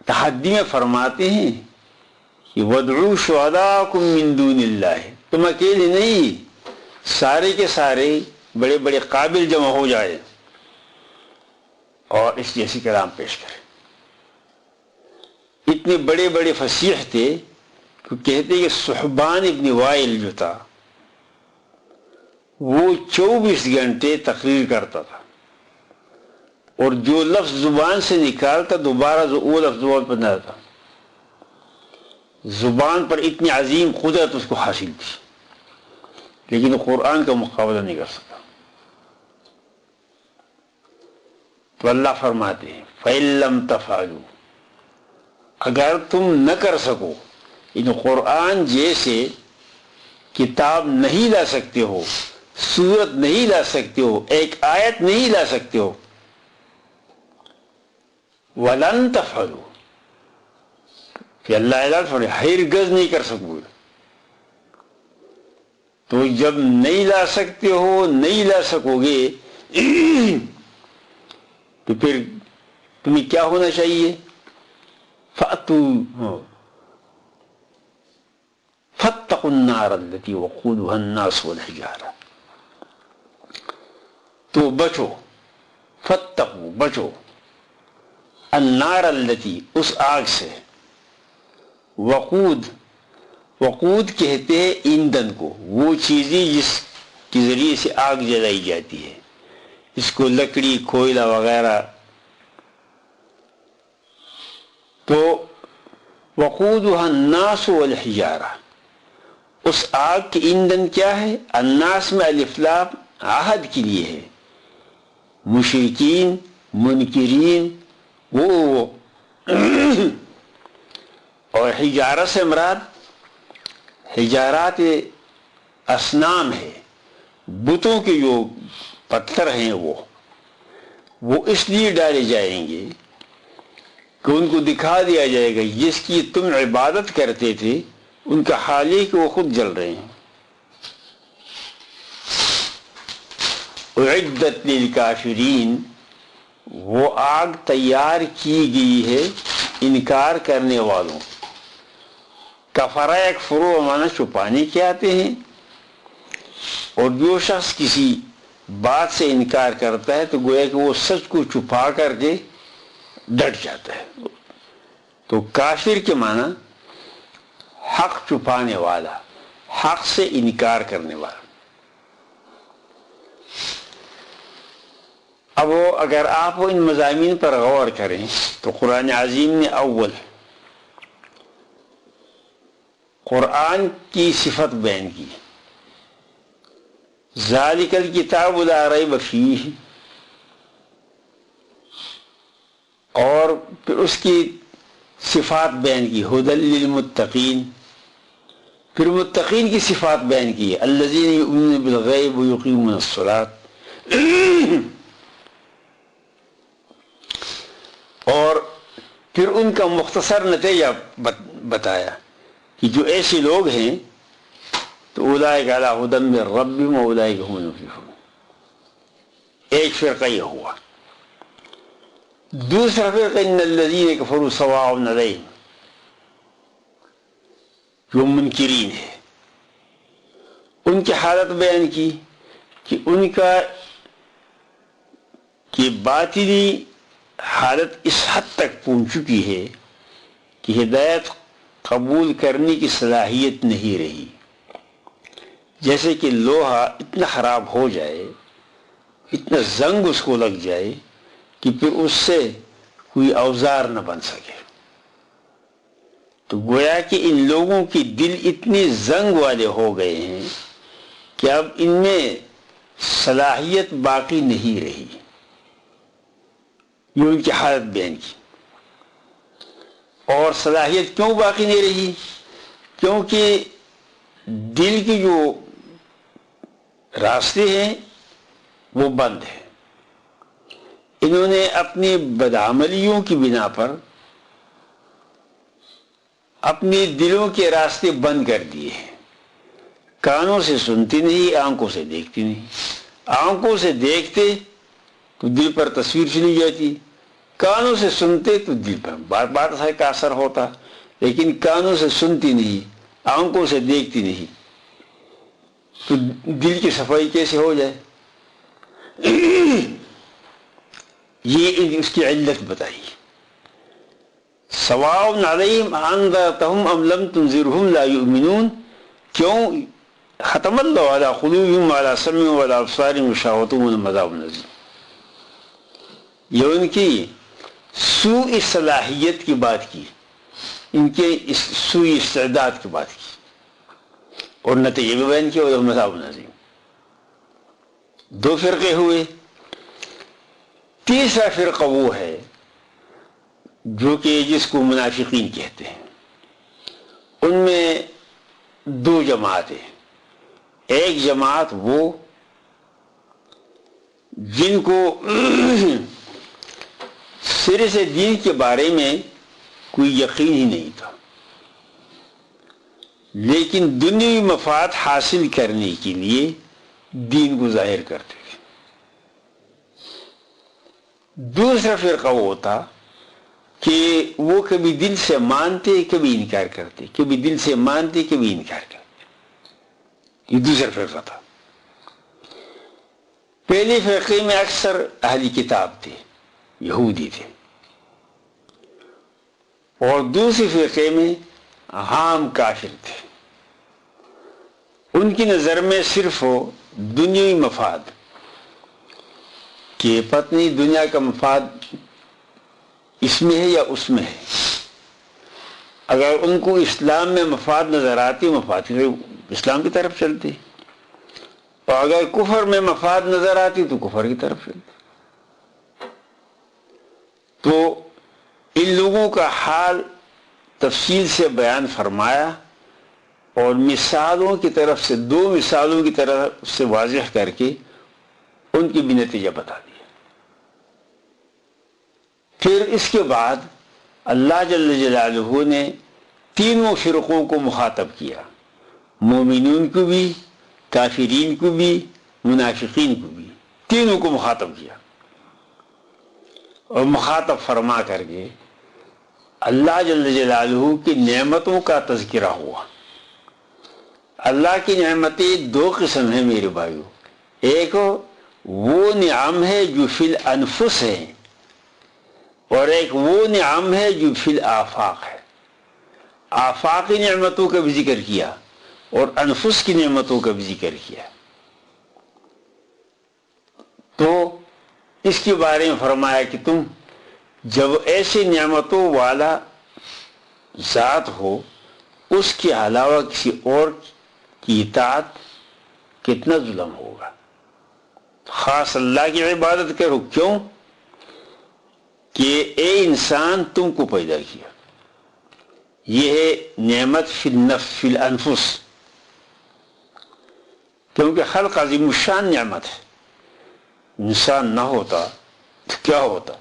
تحدی میں فرماتے ہیں کہ وَادْعُوا شُهَدَاءَكُم مِّن دُونِ اللَّهِ, تم اکیلے نہیں, سارے کے سارے بڑے بڑے قابل جمع ہو جائے اور اس جیسی کلام پیش کرے. اتنے بڑے بڑے فصیح تھے کہ کہتے کہ صحبان ابن وائل جو تھا وہ 24 گھنٹے تقریر کرتا تھا اور جو لفظ زبان سے نکالتا دوبارہ وہ لفظ زبان پر نہ آتا. زبان پر اتنی عظیم قدرت اس کو حاصل تھی لیکن وہ قرآن کا مقابلہ نہیں کر سکا. تو اللہ فرماتے ہیں فَإِن لَمْ تَفْعَلُوا، اگر تم نہ کر سکو، ان قرآن جیسے کتاب نہیں لا سکتے ہو، سورت نہیں لا سکتے ہو، ایک آیت نہیں لا سکتے ہو، وَلَن تَفْعَلُوا، کہ اللہ اعلان فرمائے ہرگز نہیں کر سکو. تو جب نہیں لا سکتے ہو، نہیں لا سکو گے، تو پھر تمہیں کیا ہونا چاہیے؟ فَاتَّقُوا النَّارَ الَّتِي وَقُودُهَا النَّاسُ وَالْحِجَارَةُ، تو بچو، فَاتَّقُوا بچو، النَّارَ الَّتِي اس آگ سے، وقود کہتے ہیں ایندھن کو، وہ چیزیں جس کے ذریعے سے آگ جلائی جاتی ہے، اس کو لکڑی، کوئلہ وغیرہ. تو وقودها الناس والحجارہ، اس آگ کے ایندھن کیا ہے؟ الناس میں الف لام عہد کے لیے ہے، مشرکین، منکرین، وہ اور حجارہ سے مراد حجارات اصنام ہے، بتوں کے جو پتھر ہیں وہ اس لیے ڈالے جائیں گے کہ ان کو دکھا دیا جائے گا جس کی تم عبادت کرتے تھے ان کا حال ہے کہ وہ خود جل رہے ہیں. اعدت للکافرین، وہ آگ تیار کی گئی ہے انکار کرنے والوں. کفرہ یکفرو معنی چھپانے کے آتے ہیں، اور جو شخص کسی بات سے انکار کرتا ہے تو گویا کہ وہ سچ کو چھپا کر کے ڈٹ جاتا ہے. تو کافر کے معنی حق چھپانے والا، حق سے انکار کرنے والا. اب اگر آپ ان مضامین پر غور کریں تو قرآن عظیم نے اول قرآن کی صفت بیان کی، ذالک الکتاب لا ریب فیہ، اور پھر اس کی صفات بیان کی ھدی للمتقین، پھر متقین کی صفات بیان کی الذین یؤمنون بالغیب ویقیمون الصلاۃ، اور پھر ان کا مختصر نتیجہ بتایا کہ جو ایسے لوگ ہیں تو اولئک علی ھدی من ربہم واولئک ھم المفلحون. ایک فرقہ یہ ہوا. دوسرا فرقہ ان الذین کفروا سواء علیہم، جو منکرین ہے، ان کی حالت بیان کی کہ ان کا کہ باطنی حالت اس حد تک پہنچ چکی ہے کہ ہدایت قبول کرنے کی صلاحیت نہیں رہی. جیسے کہ لوہا اتنا خراب ہو جائے، اتنا زنگ اس کو لگ جائے کہ پھر اس سے کوئی اوزار نہ بن سکے. تو گویا کہ ان لوگوں کے دل اتنے زنگ والے ہو گئے ہیں کہ اب ان میں صلاحیت باقی نہیں رہی. یہ ان کی حالت بیان کی. اور صلاحیت کیوں باقی نہیں رہی؟ کیونکہ دل کی جو راستے ہیں وہ بند ہیں. انہوں نے اپنی بدعملیوں کی بنا پر اپنے دلوں کے راستے بند کر دیے ہیں. کانوں سے سنتی نہیں، آنکھوں سے دیکھتی نہیں. آنکھوں سے دیکھتے تو دل پر تصویر چلی جاتی، کانوں سے سنتے تو دل پر بار بار کا اثر ہوتا، لیکن کانوں سے سنتی نہیں، آنکھوں سے دیکھتی نہیں. تو دل کی صفائی کیسے ہو جائے؟ یہ اس کی علت بتائی. سواء علیہم انذرتہم ام لم تنذرہم لا یؤمنون. کیوں؟ ختم اللہ علی قلوبہم وعلی سمعہم وعلی ابصارہم غشاوۃ عذاب عظیم. یہ ان کی سوء صلاحیت کی بات کی، ان کے سوء استعداد کی بات کی، اور نتیجے بھی بیان کیا اور عذاب عظیم. دو فرقے ہوئے. تیسرا فرقہ وہ ہے جو کہ جس کو منافقین کہتے ہیں. ان میں دو جماعتیں. ایک جماعت وہ جن کو سرے سے دین کے بارے میں کوئی یقین ہی نہیں تھا، لیکن دنیوی مفاد حاصل کرنے کے لیے دین کو ظاہر کرتے تھے. دوسرا فرقہ وہ ہوتا کہ وہ کبھی دل سے مانتے کبھی انکار کرتے، کبھی دل سے مانتے کبھی انکار کرتے. یہ دوسرا فرقہ تھا. پہلے فرقے میں اکثر اہلی کتاب تھے، یہودی تھے، اور دوسرے فرقے میں عام کافر تھے. ان کی نظر میں صرف دنیاوی مفاد کہ پتہ نہیں دنیا کا مفاد اس میں ہے یا اس میں ہے. اگر ان کو اسلام میں مفاد نظر آتی مفاد اسلام کی طرف چلتے، اور اگر کفر میں مفاد نظر آتی تو کفر کی طرف چلتے. تو ان لوگوں کا حال تفصیل سے بیان فرمایا اور مثالوں کی طرف سے، دو مثالوں کی طرف سے واضح کر کے ان کی بھی نتیجہ بتا دیا. پھر اس کے بعد اللہ جل جلالہ نے تینوں فرقوں کو مخاطب کیا، مومنین کو بھی، کافرین کو بھی، منافقین کو بھی، تینوں کو مخاطب کیا. اور مخاطب فرما کر کے اللہ جل جلالہ کی نعمتوں کا تذکرہ ہوا. اللہ کی نعمتیں دو قسم ہیں میرے بھائیو. ایک وہ نعم ہے جو فی الانفس ہے، اور ایک وہ نعم ہے جو فی الآفاق ہے. آفاقی نعمتوں کا بھی ذکر کیا اور انفس کی نعمتوں کا بھی ذکر کیا. تو اس کے بارے میں فرمایا کہ تم جب ایسی نعمتوں والا ذات ہو، اس کے علاوہ کسی اور کی اطاعت کتنا ظلم ہوگا. خاص اللہ کی عبادت کرو. کیوں کہ اے انسان تم کو پیدا کیا. یہ ہے نعمت فی النفس فی الانفس، کیونکہ خلق عظیم الشان نعمت ہے. انسان نہ ہوتا تو کیا ہوتا.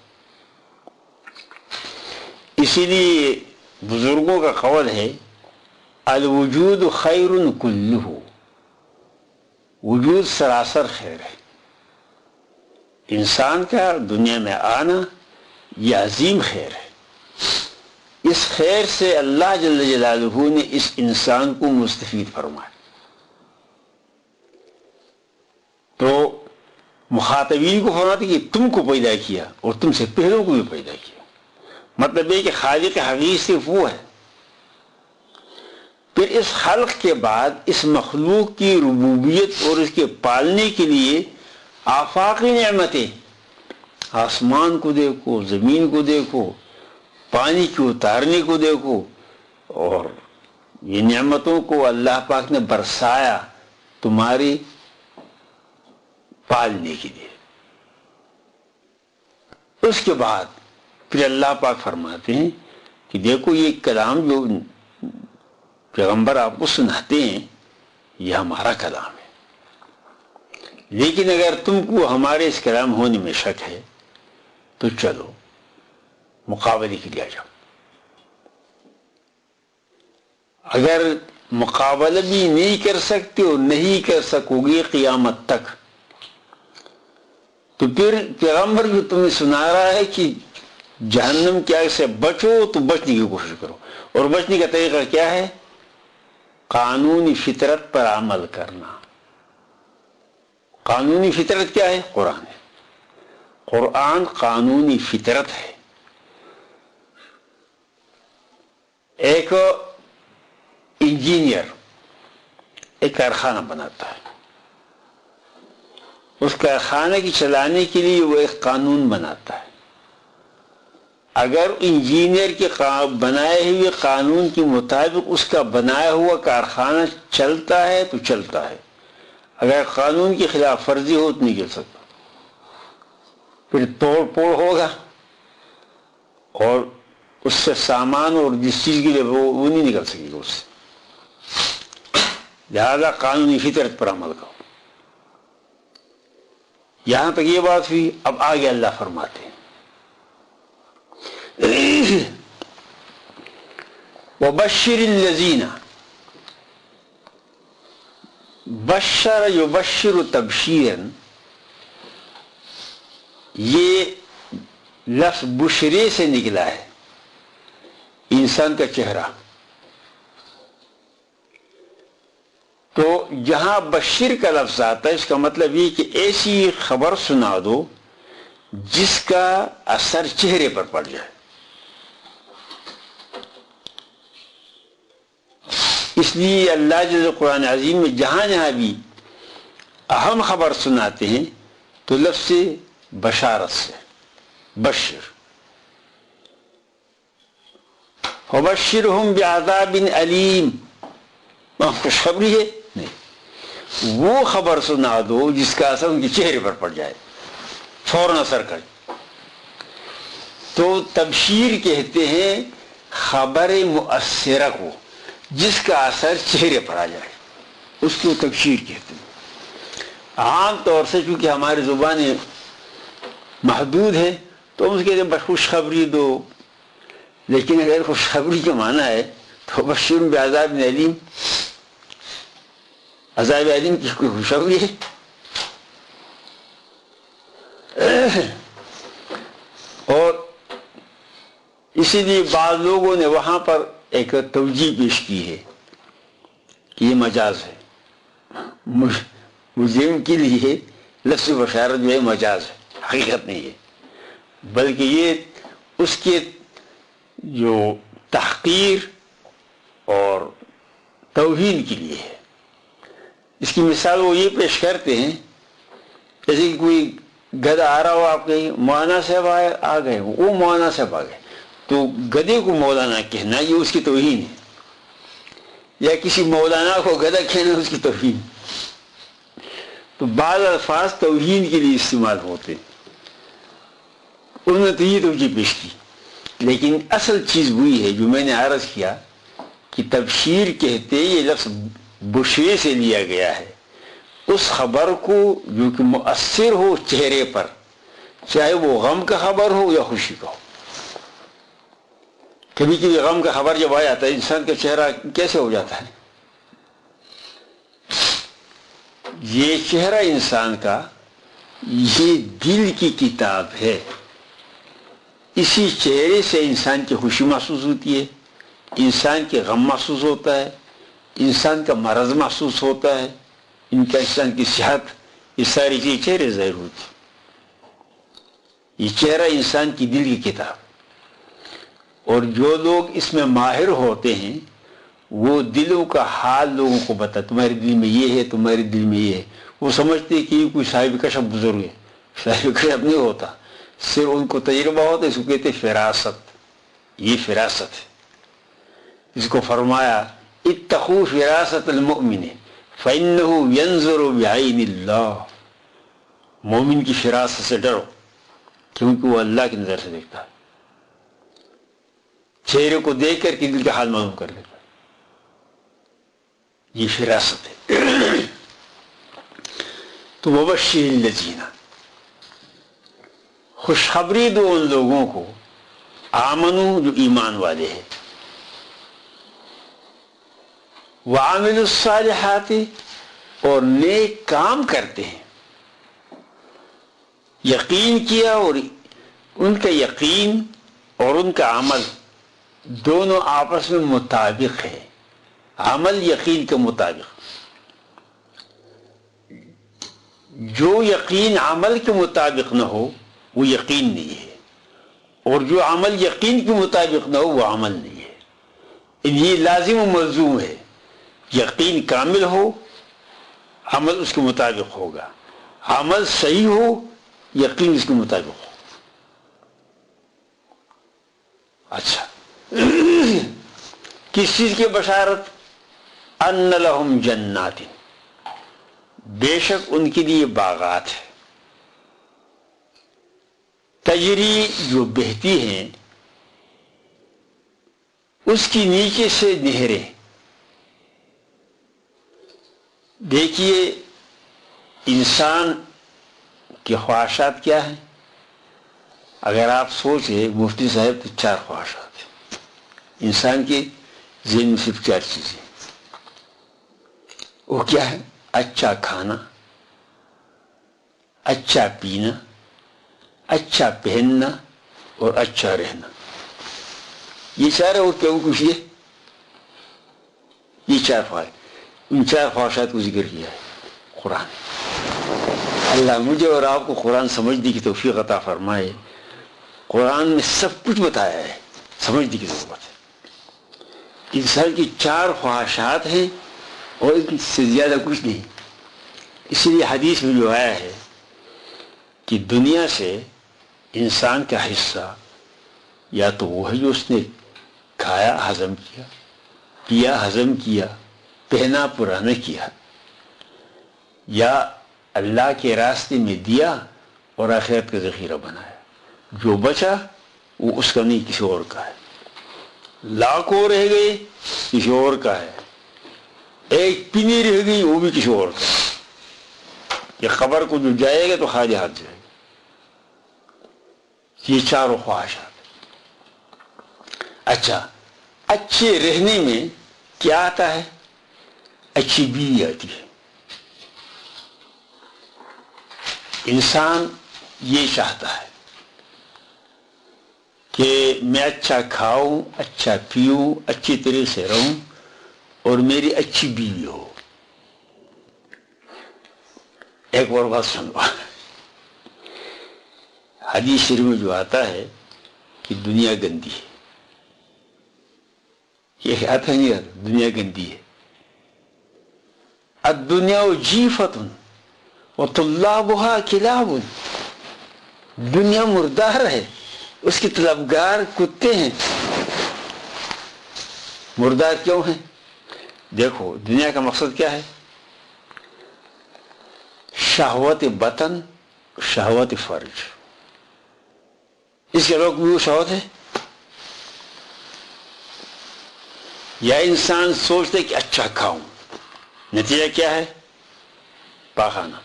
اسی لیے بزرگوں کا قول ہے الوجود خیر کلہ، وجود سراسر خیر ہے. انسان کا دنیا میں آنا یہ عظیم خیر ہے. اس خیر سے اللہ جل جلالہ نے اس انسان کو مستفید فرمایا. تو مخاطبین کو فرماتے کہ تم کو پیدا کیا اور تم سے پہلوں کو بھی پیدا کیا. مطلب یہ کہ خالق حقیقی صرف وہ ہے. پھر اس خلق کے بعد اس مخلوق کی ربوبیت اور اس کے پالنے کے لیے آفاقی نعمتیں، آسمان کو دیکھو، زمین کو دیکھو، پانی کو اتارنے کو دیکھو، اور یہ نعمتوں کو اللہ پاک نے برسایا تمہاری پالنے کے لیے. اس کے بعد پھر اللہ پاک فرماتے ہیں کہ دیکھو یہ کلام جو پیغمبر آپ کو سناتے ہیں یہ ہمارا کلام ہے، لیکن اگر تم کو ہمارے اس کلام ہونے میں شک ہے تو چلو مقابلے کے لیے آ جاؤ. اگر مقابلہ بھی نہیں کر سکتے اور نہیں کر سکو گے قیامت تک، تو پھر پیغمبر جو تمہیں سنا رہا ہے کہ جہنم کی آگ سے بچو تو بچنے کی کوشش کرو. اور بچنے کا طریقہ کیا ہے؟ قانون فطرت پر عمل کرنا، قانونی فطرت کیا ہے؟ قرآن ہے. قرآن قانونی فطرت ہے. ایک انجینئر ایک کارخانہ بناتا ہے، اس کارخانے کی چلانے کے لیے وہ ایک قانون بناتا ہے. اگر انجینئر کے بنائے ہوئے قانون کے مطابق اس کا بنایا ہوا کارخانہ چلتا ہے تو چلتا ہے، اگر قانون کی خلاف ورزی ہو تو نہیں چل سکتا، پھر توڑ پھوڑ ہوگا اور اس سے سامان اور جس چیز کے لیے وہ نہیں نکل سکے گا اس سے. لہذا قانونی فطرت پر عمل کرو. یہاں تک یہ بات ہوئی. اب آگے اللہ فرماتے ہیں وَبَشِّرِ الَّذِينَ، بشر یبشر تبشیرا، یہ لفظ بشرے سے نکلا ہے. انسان کا چہرہ، تو جہاں بشر کا لفظ آتا ہے اس کا مطلب یہ کہ ایسی خبر سنا دو جس کا اثر چہرے پر پڑ جائے. اس لیے اللہ جل قرآن عظیم میں جہاں جہاں بھی اہم خبر سناتے ہیں تو لفظ بشارت سے، بشر. وبشرہم بعذاب علیم، خوشخبری ہے نہیں، وہ خبر سنا دو جس کا اثر ان کے چہرے پر پڑ جائے، فوراً اثر کرے. تو تبشیر کہتے ہیں خبر مؤثرہ کو جس کا اثر چہرے پر آ جائے، اس کو تبشیر کہتے ہیں. عام طور سے چونکہ ہماری زبانیں محدود ہیں تو ہم اس کہتے ہیں بس خوشخبری دو، لیکن اگر خوشخبری کا معنی ہے تو بشر بعذاب علیم، عذاب علیم کی کوئی خوشخبری ہے؟ اور اسی لیے بعض لوگوں نے وہاں پر ایک توجیہ پیش کی ہے کہ یہ مجاز ہے. مجرم کے لیے لفظ بشارت جو ہے مجاز ہے، حقیقت نہیں ہے، بلکہ یہ اس کے جو تحقیر اور توہین کے لیے ہے. اس کی مثال وہ یہ پیش کرتے ہیں جیسے کہ کوئی گدھا آ رہا ہو، آپ کہیں مولانا صاحب آ گئے، وہ مولانا صاحب آ گئے، تو گدھے کو مولانا کہنا یہ اس کی توہین ہے، یا کسی مولانا کو گدھا کہنا اس کی توہین. تو بعض الفاظ توہین کے لیے استعمال ہوتے، انہوں نے تو یہ توجہ پیش کی. لیکن اصل چیز وہی ہے جو میں نے عرض کیا کہ تبشیر کہتے یہ لفظ بشرے سے لیا گیا ہے، اس خبر کو جو کہ مؤثر ہو چہرے پر، چاہے وہ غم کا خبر ہو یا خوشی کا ہو. کبھی کبھی غم کا خبر جب آ جاتا ہے انسان کا چہرہ کیسے ہو جاتا ہے؟ یہ چہرہ انسان کا یہ دل کی کتاب ہے. اسی چہرے سے انسان کی خوشی محسوس ہوتی ہے، انسان کے غم محسوس ہوتا ہے، انسان کا مرض محسوس ہوتا ہے، انسان کی صحت، یہ ساری چیزیں چہرے ظاہر ہوتی. یہ چہرہ انسان کی دل کی کتاب، اور جو لوگ اس میں ماہر ہوتے ہیں وہ دلوں کا حال لوگوں کو بتا، تمہارے دل میں یہ ہے، تمہارے دل میں یہ ہے. وہ سمجھتے کہ یہ کوئی صاحب کشف بزرگ ہے، صاحب کشف نہیں ہوتا، صرف ان کو تجربہ ہوتا ہے. اس کو کہتے ہیں فراست. یہ فراست ہے. اس کو فرمایا اتقوا فراست المؤمن فإنه ينظر بعین اللہ، مومن کی فراست سے ڈرو کیونکہ وہ اللہ کی نظر سے دیکھتا ہے، چہرے کو دیکھ کر کے دل کا حال معلوم کر لیتا ہے. یہ فراست ہے. تو وبشر الذین، خوشخبری دو ان لوگوں کو آمنو جو ایمان والے ہیں، وعاملوا الصالحات اور نیک کام کرتے ہیں. یقین کیا اور ان کا یقین اور ان کا عمل دونوں آپس میں مطابق ہے. عمل یقین کے مطابق. جو یقین عمل کے مطابق نہ ہو وہ یقین نہیں ہے، اور جو عمل یقین کے مطابق نہ ہو وہ عمل نہیں ہے۔ یہ لازم و ملزوم ہے، یقین کامل ہو عمل اس کے مطابق ہوگا، عمل صحیح ہو یقین اس کے مطابق ہو۔ اچھا کس چیز کی بشارت؟ ان لہم جنات، بے شک ان کے لیے باغات ہے، تجری جو بہتی ہیں، اس کی نیچے سے نہریں۔ دیکھیے انسان کی خواہشات کیا ہیں؟ اگر آپ سوچیں مفتی صاحب تو 4 خواہشات ہیں انسان کے ذہن میں، صرف 4 چیزیں۔ وہ کیا ہے؟ اچھا کھانا، اچھا پینا، اچھا پہننا اور اچھا رہنا۔ یہ 4 ہے، اور کیا کچھ یہ 4 خواہش، ان 4 خواہشات کو ذکر کیا ہے قرآن۔ اللہ مجھے اور آپ کو قرآن سمجھنے کی توفیق عطا فرمائے۔ قرآن میں سب کچھ بتایا ہے، سمجھنے کی ضرورت ہے۔ انسان کی 4 خواہشات ہیں اور ان سے زیادہ کچھ نہیں۔ اسی لیے حدیث میں جو آیا ہے کہ دنیا سے انسان کا حصہ یا تو وہ ہے جو اس نے کھایا ہضم کیا، پیا ہضم کیا، پہنا پرانا کیا، یا اللہ کے راستے میں دیا اور آخرت کا ذخیرہ بنایا۔ جو بچا وہ اس کا نہیں، کسی اور کا ہے۔ لاکھوں رہ گئے کسی اور کا ہے، ایک پنی رہ گئی وہ بھی کسی اور کا ہے۔ یہ خبر کو جو جائے گا تو خالی ہاتھ جائے گا۔ یہ 4 خواہشات۔ اچھا اچھے رہنے میں کیا آتا ہے؟ اچھی بیوی آتی ہے۔ انسان یہ چاہتا ہے کہ میں اچھا کھاؤں، اچھا پیوں، اچھی طرح سے رہوں اور میری اچھی بیوی ہو۔ ایک اور بات سنو، حدیث شریف میں جو آتا ہے کہ دنیا گندی ہے، یہ آتا نہیں آتا، دنیا گندی ہے۔ الدنیا جیفۃ وطلابها کلاب، دنیا مردار ہے، اس کے طلبگار کتے ہیں۔ مردار کیوں ہیں؟ دیکھو دنیا کا مقصد کیا ہے؟ شہوت بطن، شہوت فرج، اس کے لوگ بھی وہ شہوت ہے۔ یا انسان سوچتے کہ اچھا کھاؤں، نتیجہ کیا ہے؟ پاخانہ۔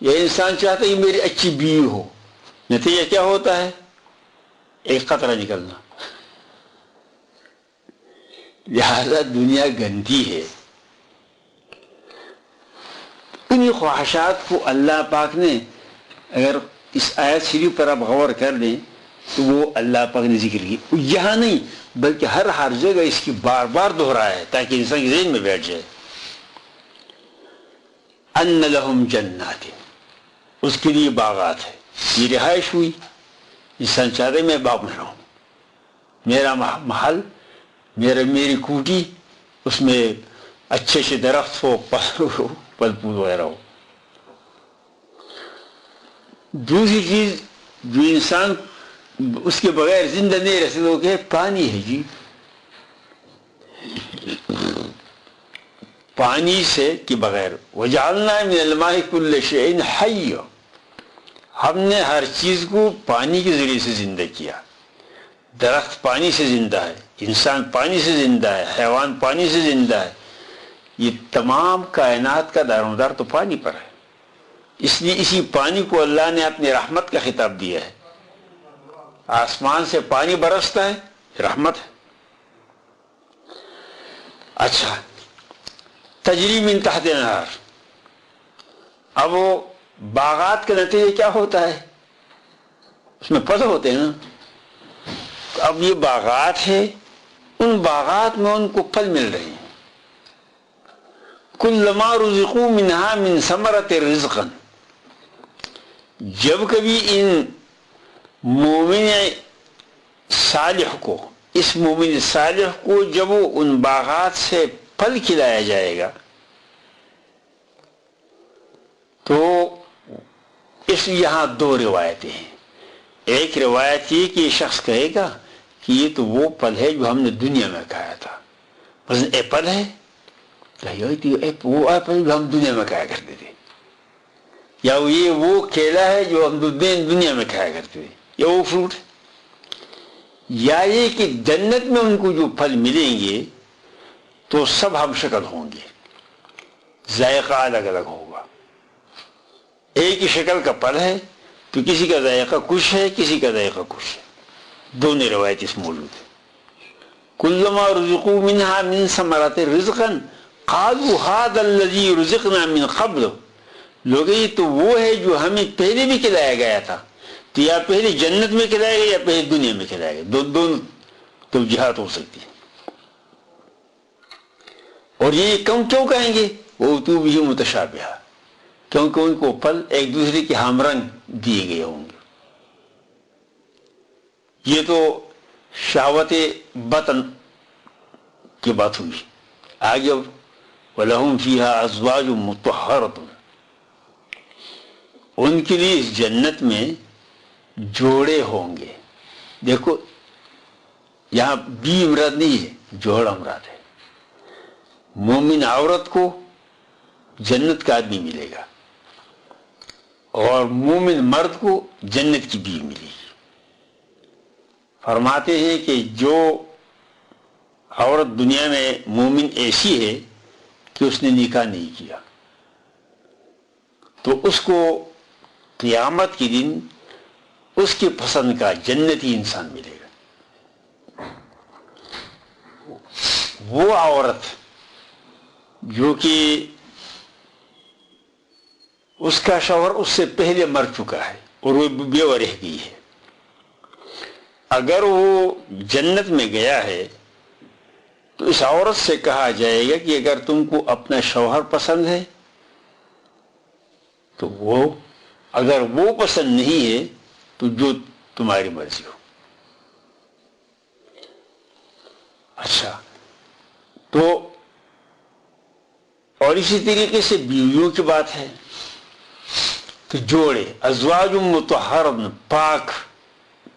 یا انسان چاہتا ہے کہ میری اچھی بیوی ہو، نتیجہ کیا ہوتا ہے؟ ایک قطرہ نکلنا۔ لہذا دنیا گندی ہے۔ انہی خواہشات کو اللہ پاک نے، اگر اس آیت شریف پر آپ غور کر لیں تو وہ اللہ پاک نے ذکر کی، یہاں نہیں بلکہ ہر جگہ اس کی بار بار دہرایا ہے تاکہ انسان کے ذہن میں بیٹھ جائے۔ ان لہم جنات، اس کے لیے باغات ہے۔ یہ رہائش ہوئی، انسان چاہتے میں باغ میں رہوں، میرا محل، میری کوٹی، اس میں اچھے سے درخت ہو، پھل پھول وغیرہ ہو۔ دوسری چیز جو انسان اس کے بغیر زندہ نہیں رہ سکتا وہ کہ پانی ہے۔ جی پانی سے کے بغیر، وجعلنا من الماء کل شیء حی، ہم نے ہر چیز کو پانی کے ذریعے سے زندہ کیا۔ درخت پانی سے زندہ ہے، انسان پانی سے زندہ ہے، حیوان پانی سے زندہ ہے۔ یہ تمام کائنات کا دارومدار تو پانی پر ہے، اس لیے اسی پانی کو اللہ نے اپنی رحمت کا خطاب دیا ہے۔ آسمان سے پانی برستا ہے، رحمت ہے۔ اچھا تجری من تحت الانہار، اب وہ باغات کا نتیجہ کیا ہوتا ہے؟ اس میں پودے ہوتے ہیں نا۔ اب یہ باغات ہے، ان باغات میں ان کو پھل مل رہے ہیں، کلما رزقوا منہا من ثمرۃ رزقا، جب کبھی ان مومن صالح کو، اس مومن صالح کو جب وہ ان باغات سے پھل کھلایا جائے گا، تو اس یہاں دو روایتیں ہیں. ایک روایت یہ کہ یہ شخص کہے گا کہ یہ تو وہ پھل ہے جو ہم نے دنیا میں کھایا تھا، مثلا ایپل ہے، وہ ایپل جو ہم دنیا میں کھایا کرتے تھے، یا یہ وہ کیلا ہے جو ہم دنیا میں کھایا کرتے تھے، یا وہ فروٹ ہے. یا یہ کہ جنت میں ان کو جو پھل ملیں گے تو سب ہم شکل ہوں گے، ذائقہ الگ الگ ہوگا. ایک ہی شکل کا پھل ہے تو کسی کا ذائقہ کچھ ہے، کسی کا ذائقہ کچھ ہے. دونوں روایت اس موجود ہے. کلما رزقوا منها من ثمرات رزقا قالوا هذا الذي رزقنا من قبل، لوگ یہ تو وہ ہے جو ہمیں پہلے بھی کھلایا گیا تھا. تو یا پہلے جنت میں کھلایا گیا یا پہلے دنیا میں کھلایا گیا، دونوں توجیہات ہو سکتی ہیں. اور یہ کیوں کہیں گے وہ تو بھی متشابہ، کیونکہ ان کو پھل ایک دوسرے کے ہم رنگ دیے گئے ہوں گے. یہ تو شہوت بطن کی بات ہوئی. آگے وَلَهُمْ فِيهَا أَزْوَاجٌ مُطَهَّرَةٌ، ان کے لیے اس جنت میں جوڑے ہوں گے. دیکھو یہاں بی مراد نہیں ہے، جوڑا مراد ہے. مومن عورت کو جنت کا آدمی ملے گا اور مومن مرد کو جنت کی بیوی ملے گی. فرماتے ہیں کہ جو عورت دنیا میں مومن ایسی ہے کہ اس نے نکاح نہیں کیا، تو اس کو قیامت کے دن اس کی پسند کا جنتی انسان ملے گا. وہ عورت جو کہ اس کا شوہر اس سے پہلے مر چکا ہے اور وہ بیوہ رہ گئی ہے، اگر وہ جنت میں گیا ہے تو اس عورت سے کہا جائے گا کہ اگر تم کو اپنا شوہر پسند ہے تو وہ، اگر وہ پسند نہیں ہے تو جو تمہاری مرضی ہو. اچھا، تو اور اسی طریقے سے بیویوں کی بات ہے تو جوڑے ازواج مطہرۃ،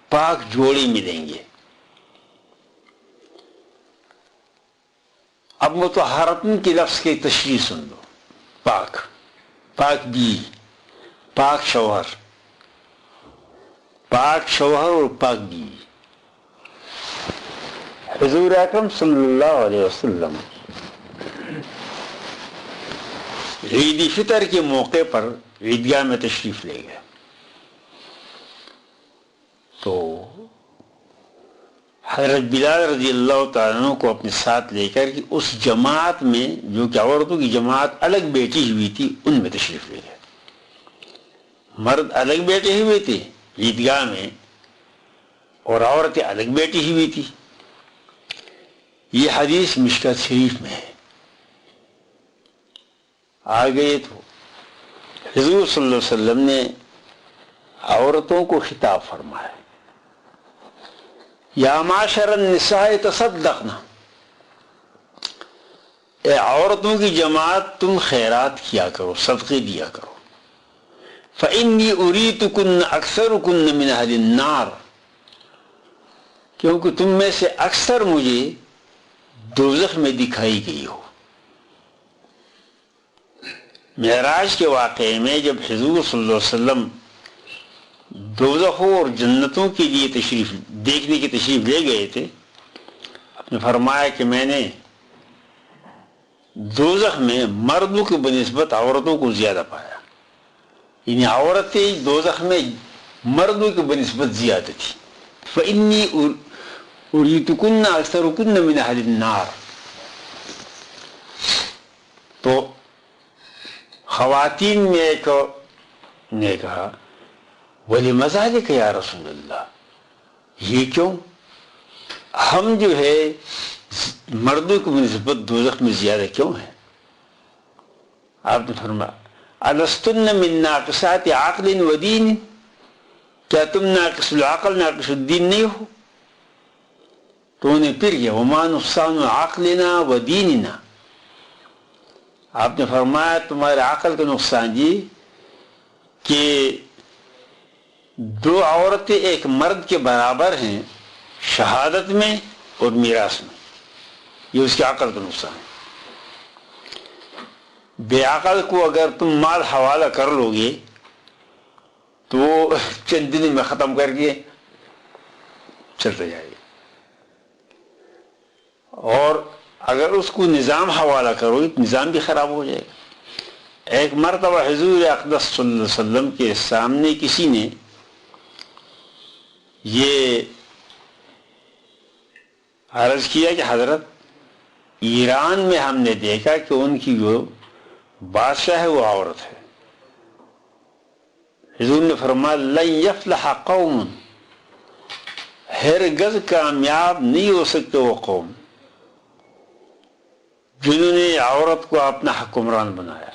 پاک جوڑے ملیں گے. اب مطہرۃ کی لفظ کی تشریح سن لو. پاک بیوی، پاک شوہر اور پاک بیوی. حضور اکرم صلی اللہ علیہ وسلم عید فطر کے موقع پر عیدگاہ میں تشریف لے گئے تو حضرت بلال رضی اللہ تعالیٰ عنہ کو اپنے ساتھ لے کر کہ اس جماعت میں جو کہ عورتوں کی جماعت الگ بیٹھی ہوئی تھی ان میں تشریف لے گئے. مرد الگ بیٹھے ہوئے تھے عیدگاہ میں اور عورتیں الگ بیٹھی ہوئی تھی. یہ حدیث مشکات شریف میں ہے. آگے تو حضور صلی اللہ علیہ وسلم نے عورتوں کو خطاب فرمایا، یا معاشر النساء تصدقنا، اے عورتوں کی جماعت تم خیرات کیا کرو، صدقے دیا کرو. فإنی اریتکن اکثرکن من اہل النار، کیونکہ تم میں سے اکثر مجھے دوزخ میں دکھائی گئی ہو. معراج کے واقعے میں جب حضور صلی اللہ علیہ وسلم دوزخوں اور جنتوں کے لیے تشریف دیکھنے کی تشریف لے گئے تھے، آپ نے فرمایا کہ میں نے دوزخ میں مردوں کی بنسبت عورتوں کو زیادہ پایا، یعنی عورتیں دوزخ میں مردوں کی بنسبت زیادہ تھی. فإنی اریتکن اکثرکن من اہل النار. تو خواتین میں ایک نے کہا وَلِمَ ذَلِكَ یا رسول اللہ، یہ کیوں؟ ہم جو ہے مردوں کی نسبت دوزخ میں زیادہ کیوں ہیں؟ آپ نے فرمایا الستن من ناقصات عقل و دین، کیا تم ناقص العقل ناقص الدین نہیں ہو؟ تو انہیں پھر کیا وما نقصان عقلنا و دیننا، آپ نے فرمایا تمہارے عقل کا نقصان یہ کہ دو عورتیں ایک مرد کے برابر ہیں شہادت میں اور میراث میں، یہ اس کے عقل کا نقصان ہے۔ بے عقل کو اگر تم مال حوالہ کر لو گے تو وہ چند دن میں ختم کر کے چلتے جائے گا، اور اگر اس کو نظام حوالہ کرو گے تو نظام بھی خراب ہو جائے گا۔ ایک مرتبہ حضور اقدس صلی اللہ علیہ وسلم کے سامنے کسی نے یہ عرض کیا کہ حضرت ایران میں ہم نے دیکھا کہ ان کی جو بادشاہ ہے وہ عورت ہے۔ حضور نے فرمایا لن یفلح قوم، ہرگز کامیاب نہیں ہو سکتے وہ قوم جنہوں نے عورت کو اپنا حکمران بنایا۔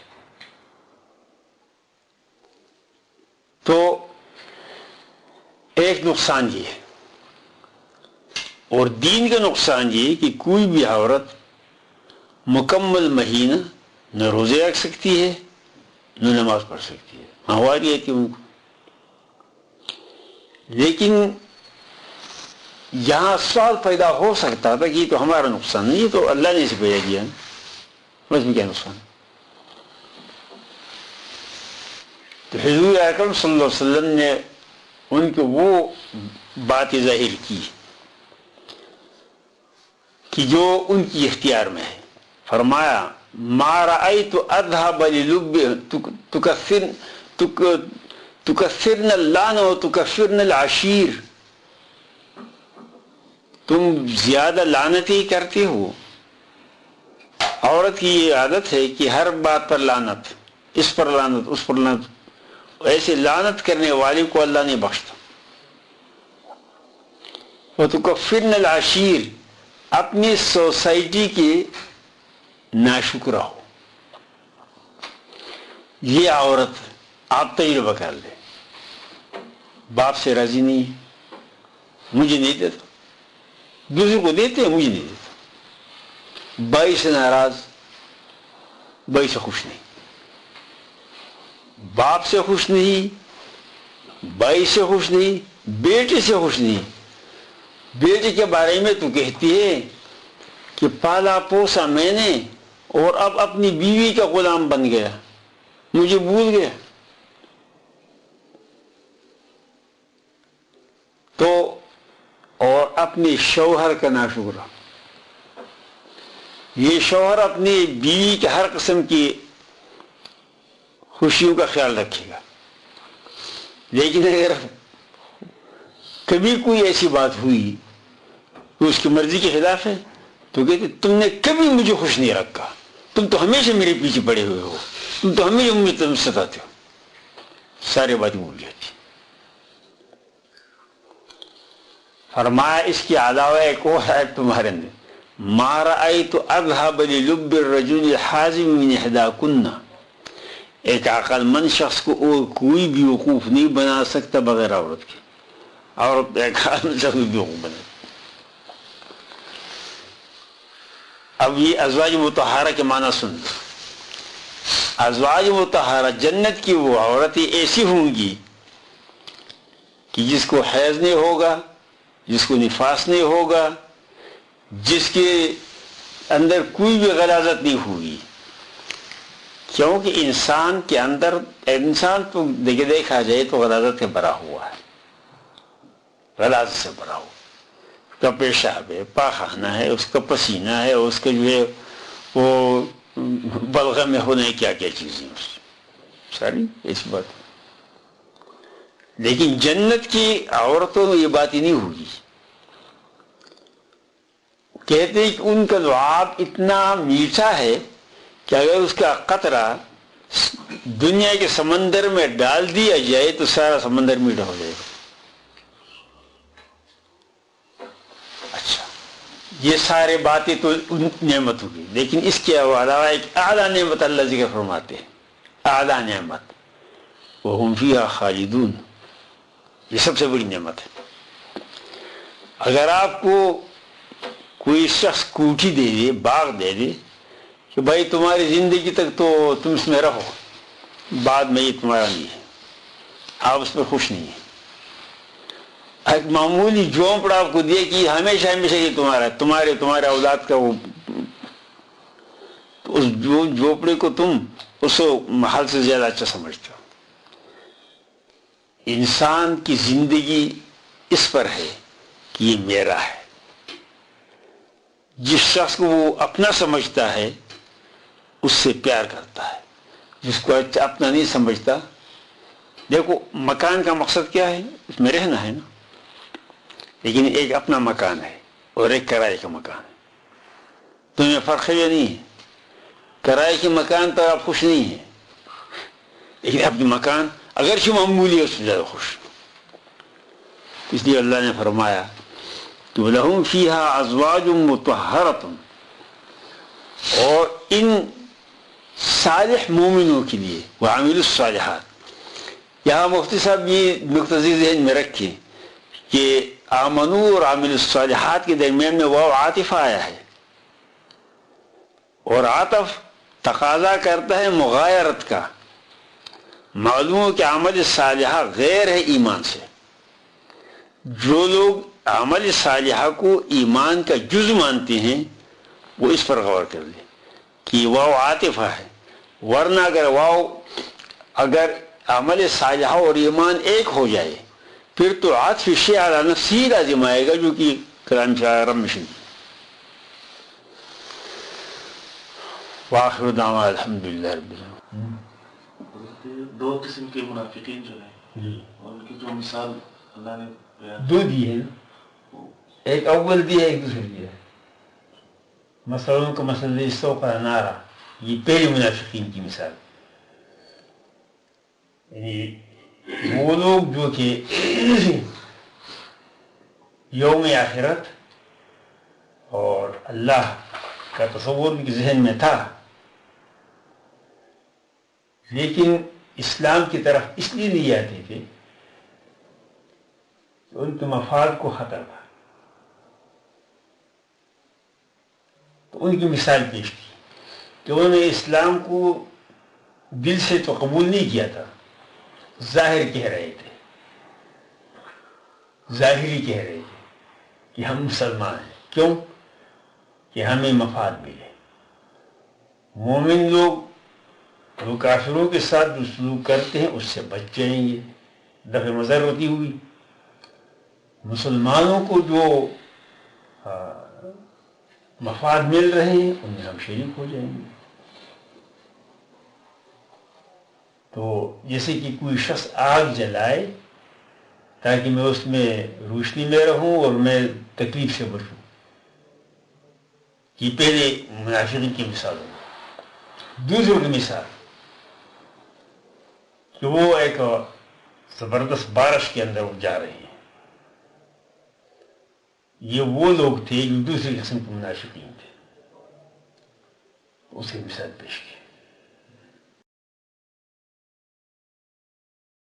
تو ایک نقصان یہ ہے، اور دین کا نقصان یہ کہ کوئی بھی عورت مکمل مہینہ نہ روزے رکھ سکتی ہے نہ نماز پڑھ سکتی ہے، ماہواری ہے کہ ان کو۔ لیکن یہاں سوال پیدا ہو سکتا تھا کہ یہ تو ہمارا نقصان نہیں، یہ تو اللہ نے اسے پیدا کیا، اس میں کیا نقصان؟ تو حضور اکرم صلی اللہ علیہ وسلم نے ان کو وہ بات ظاہر کی کہ جو ان کی اختیار میں ہے۔ فرمایا ما رأيت أذهب للب تكثرن اللعن وتكفرن العشیر، تم زیادہ لعنتی کرتے ہو۔ عورت کی یہ عادت ہے کہ ہر بات پر لعنت، اس پر لعنت اس پر لعنت، ایسے لعنت کرنے والے کو اللہ نہیں بخشتا۔ وتكفرن العشیر، اپنی سوسائٹی کے ناشکرہ ہو۔ یہ عورت آپ تجربہ کر لیں، باپ سے راضی نہیں ہے، مجھے نہیں دیتا، دوسرے کو دیتے ہیں مجھے نہیں دیتا، بھائی سے ناراض، بھائی سے خوش نہیں، باپ سے خوش نہیں، بھائی سے خوش نہیں، بیٹے سے خوش نہیں۔ بیٹے کے بارے میں تو کہتی ہے کہ پالا پوسا میں نے اور اب اپنی بیوی کا غلام بن گیا، مجھے بھول گیا۔ تو اور اپنے شوہر کا ناشکرہ، یہ شوہر اپنی بیوی کے ہر قسم کی خوشیوں کا خیال رکھے گا، لیکن اگر کبھی کوئی ایسی بات ہوئی کہ اس کی مرضی کے خلاف ہے تو کہتے تم نے کبھی مجھے خوش نہیں رکھا، تم تو ہمیشہ میرے پیچھے پڑے ہوئے ہو، تم تو ہمیشہ مجھے تم ستاتے ہو، ساری باتیں بھول جاتی۔ فرمایا اس کے علاوہ ایک اور ہے تمہارے اندر، ما رأیت اذهب للب الرجل الحازم من احداکن، ایک عقل مند شخص کو اور کوئی بھی وقوف نہیں بنا سکتا بغیر عورت کے، عورت ایک عقل مند شخص بھی وقوف بنا۔ اب یہ ازواج مطہرہ کے معنی سن، ازواج مطہرہ جنت کی وہ عورتیں ایسی ہوں گی کہ جس کو حیض نہیں ہوگا، جس کو نفاس نہیں ہوگا، جس کے اندر کوئی بھی غلاظت نہیں ہوگی، کیونکہ انسان کے اندر، انسان تو دیکھا جائے تو غلاظت سے بھرا ہوا ہے، غلاظت سے بھرا ہوا، اس کا پیشاب ہے، پاخانہ ہے، اس کا پسینہ ہے، اس کا جو ہے وہ بلغم میں ہونے کیا کیا چیزیں ساری ایسی بات۔ لیکن جنت کی عورتوں میں یہ بات ہی نہیں ہوگی، کہتے ہیں کہ ان کا لعاب اتنا میٹھا ہے کہ اگر اس کا قطرہ دنیا کے سمندر میں ڈال دیا جائے تو سارا سمندر میٹھا ہو جائے گا۔ اچھا، یہ سارے باتیں تو نعمتوں کی، لیکن اس کے علاوہ ایک اعلیٰ نعمت اللہ ذکر فرماتے ہیں، اعلیٰ نعمت وَهُمْ فِيهَا خَالِدُونَ، یہ سب سے بڑی نعمت ہے۔ اگر آپ کو کوئی شخص کوٹھی دے دے، باغ دے دے کہ بھائی تمہاری زندگی تک تو تم اس میں رہو، بعد میں یہ تمہارا نہیں ہے، آپ اس میں خوش نہیں ہیں، ایک معمولی جھونپڑا آپ کو دیا کہ ہمیشہ ہمیشہ یہ تمہارا ہے، تمہارے اولاد کا، وہ تو اس جھونپڑے کو تم اس محل سے زیادہ اچھا سمجھتے ہو۔ انسان کی زندگی اس پر ہے کہ یہ میرا ہے۔ جس شخص کو وہ اپنا سمجھتا ہے اس سے پیار کرتا ہے، جس کو اپنا نہیں سمجھتا، دیکھو مکان کا مقصد کیا ہے؟ اس میں رہنا ہے نا، لیکن ایک اپنا مکان ہے اور ایک کرائے کا مکان ہے، تمہیں فرق ہے یا نہیں ہے؟ کرائے کے مکان پر آپ خوش نہیں ہیں، لیکن اپنے مکان اگرچہ معمولی ہے اس سے زیادہ خوش۔ اس لیے اللہ نے فرمایا کہ لَهُمْ فِيهَا أَزْوَاجٌ مُطَهَّرَةٌ، اور ان صالح مومنوں کے لیے وَعَمِلُوا الصَّالِحَاتِ، یہاں مفتی صاحب یہ نقطہ ذہن میں رکھیں کہ آمنو اور عامل الصالحات کے درمیان میں واو عاطف آیا ہے، اور عاطف تقاضا کرتا ہے مغایرت کا۔ معلوم ہو کہ عمل صالحہ غیر ہے ایمان سے۔ جو لوگ عمل صالحہ کو ایمان کا جز مانتے ہیں وہ اس پر غور کر لیں کہ واو عاطفہ ہے، ورنہ اگر عمل صالحہ اور ایمان ایک ہو جائے پھر تو عاطف شیء علی نفسی لازم آئے گا، جو کہ کلام شاعر میں شنی۔ وآخر دعوانا الحمدللہ رب العالمین۔ دو قسم کے منافقین جو ہیں ان کی جو مثال اللہ نے دو دی ہے، ایک اول دی ہے ایک دوسری دی ہے۔ مثلاً کا مثل استوقد نارا، یہ پہلی منافقین کی مثال، یعنی وہ لوگ جو کہ یوم آخرت اور اللہ کا تصور ان کے ذہن میں تھا، لیکن اسلام کی طرف اس لیے نہیں آتے تھے کہ ان کے مفاد کو خطر تھا، تو ان کی مثال پیش کی کہ انہوں نے اسلام کو دل سے تو قبول نہیں کیا تھا، ظاہر کہہ رہے تھے، ظاہری کہہ رہے تھے کہ ہم مسلمان ہیں، کیوں کہ ہمیں مفاد ملے۔ مومن لوگ جو کافروں کے ساتھ جو سلوک کرتے ہیں اس سے بچ جائیں گے، دفع مضر ہوتی ہوئی۔ مسلمانوں کو جو مفاد مل رہے ہیں ان میں ہم شریک ہو جائیں گے۔ تو جیسے کہ کوئی شخص آگ جلائے تاکہ میں اس میں روشنی میں رہوں اور میں تکلیف سے بچوں، یہ پہلے منافقین کی مثال ہو۔ دوسروں کی مثال کہ وہ ایک زبردست بارش کے اندر جا رہے ہیں، یہ وہ لوگ تھے جو دوسری قسم کے منافقین تھے، اس کی مثال پیش کی۔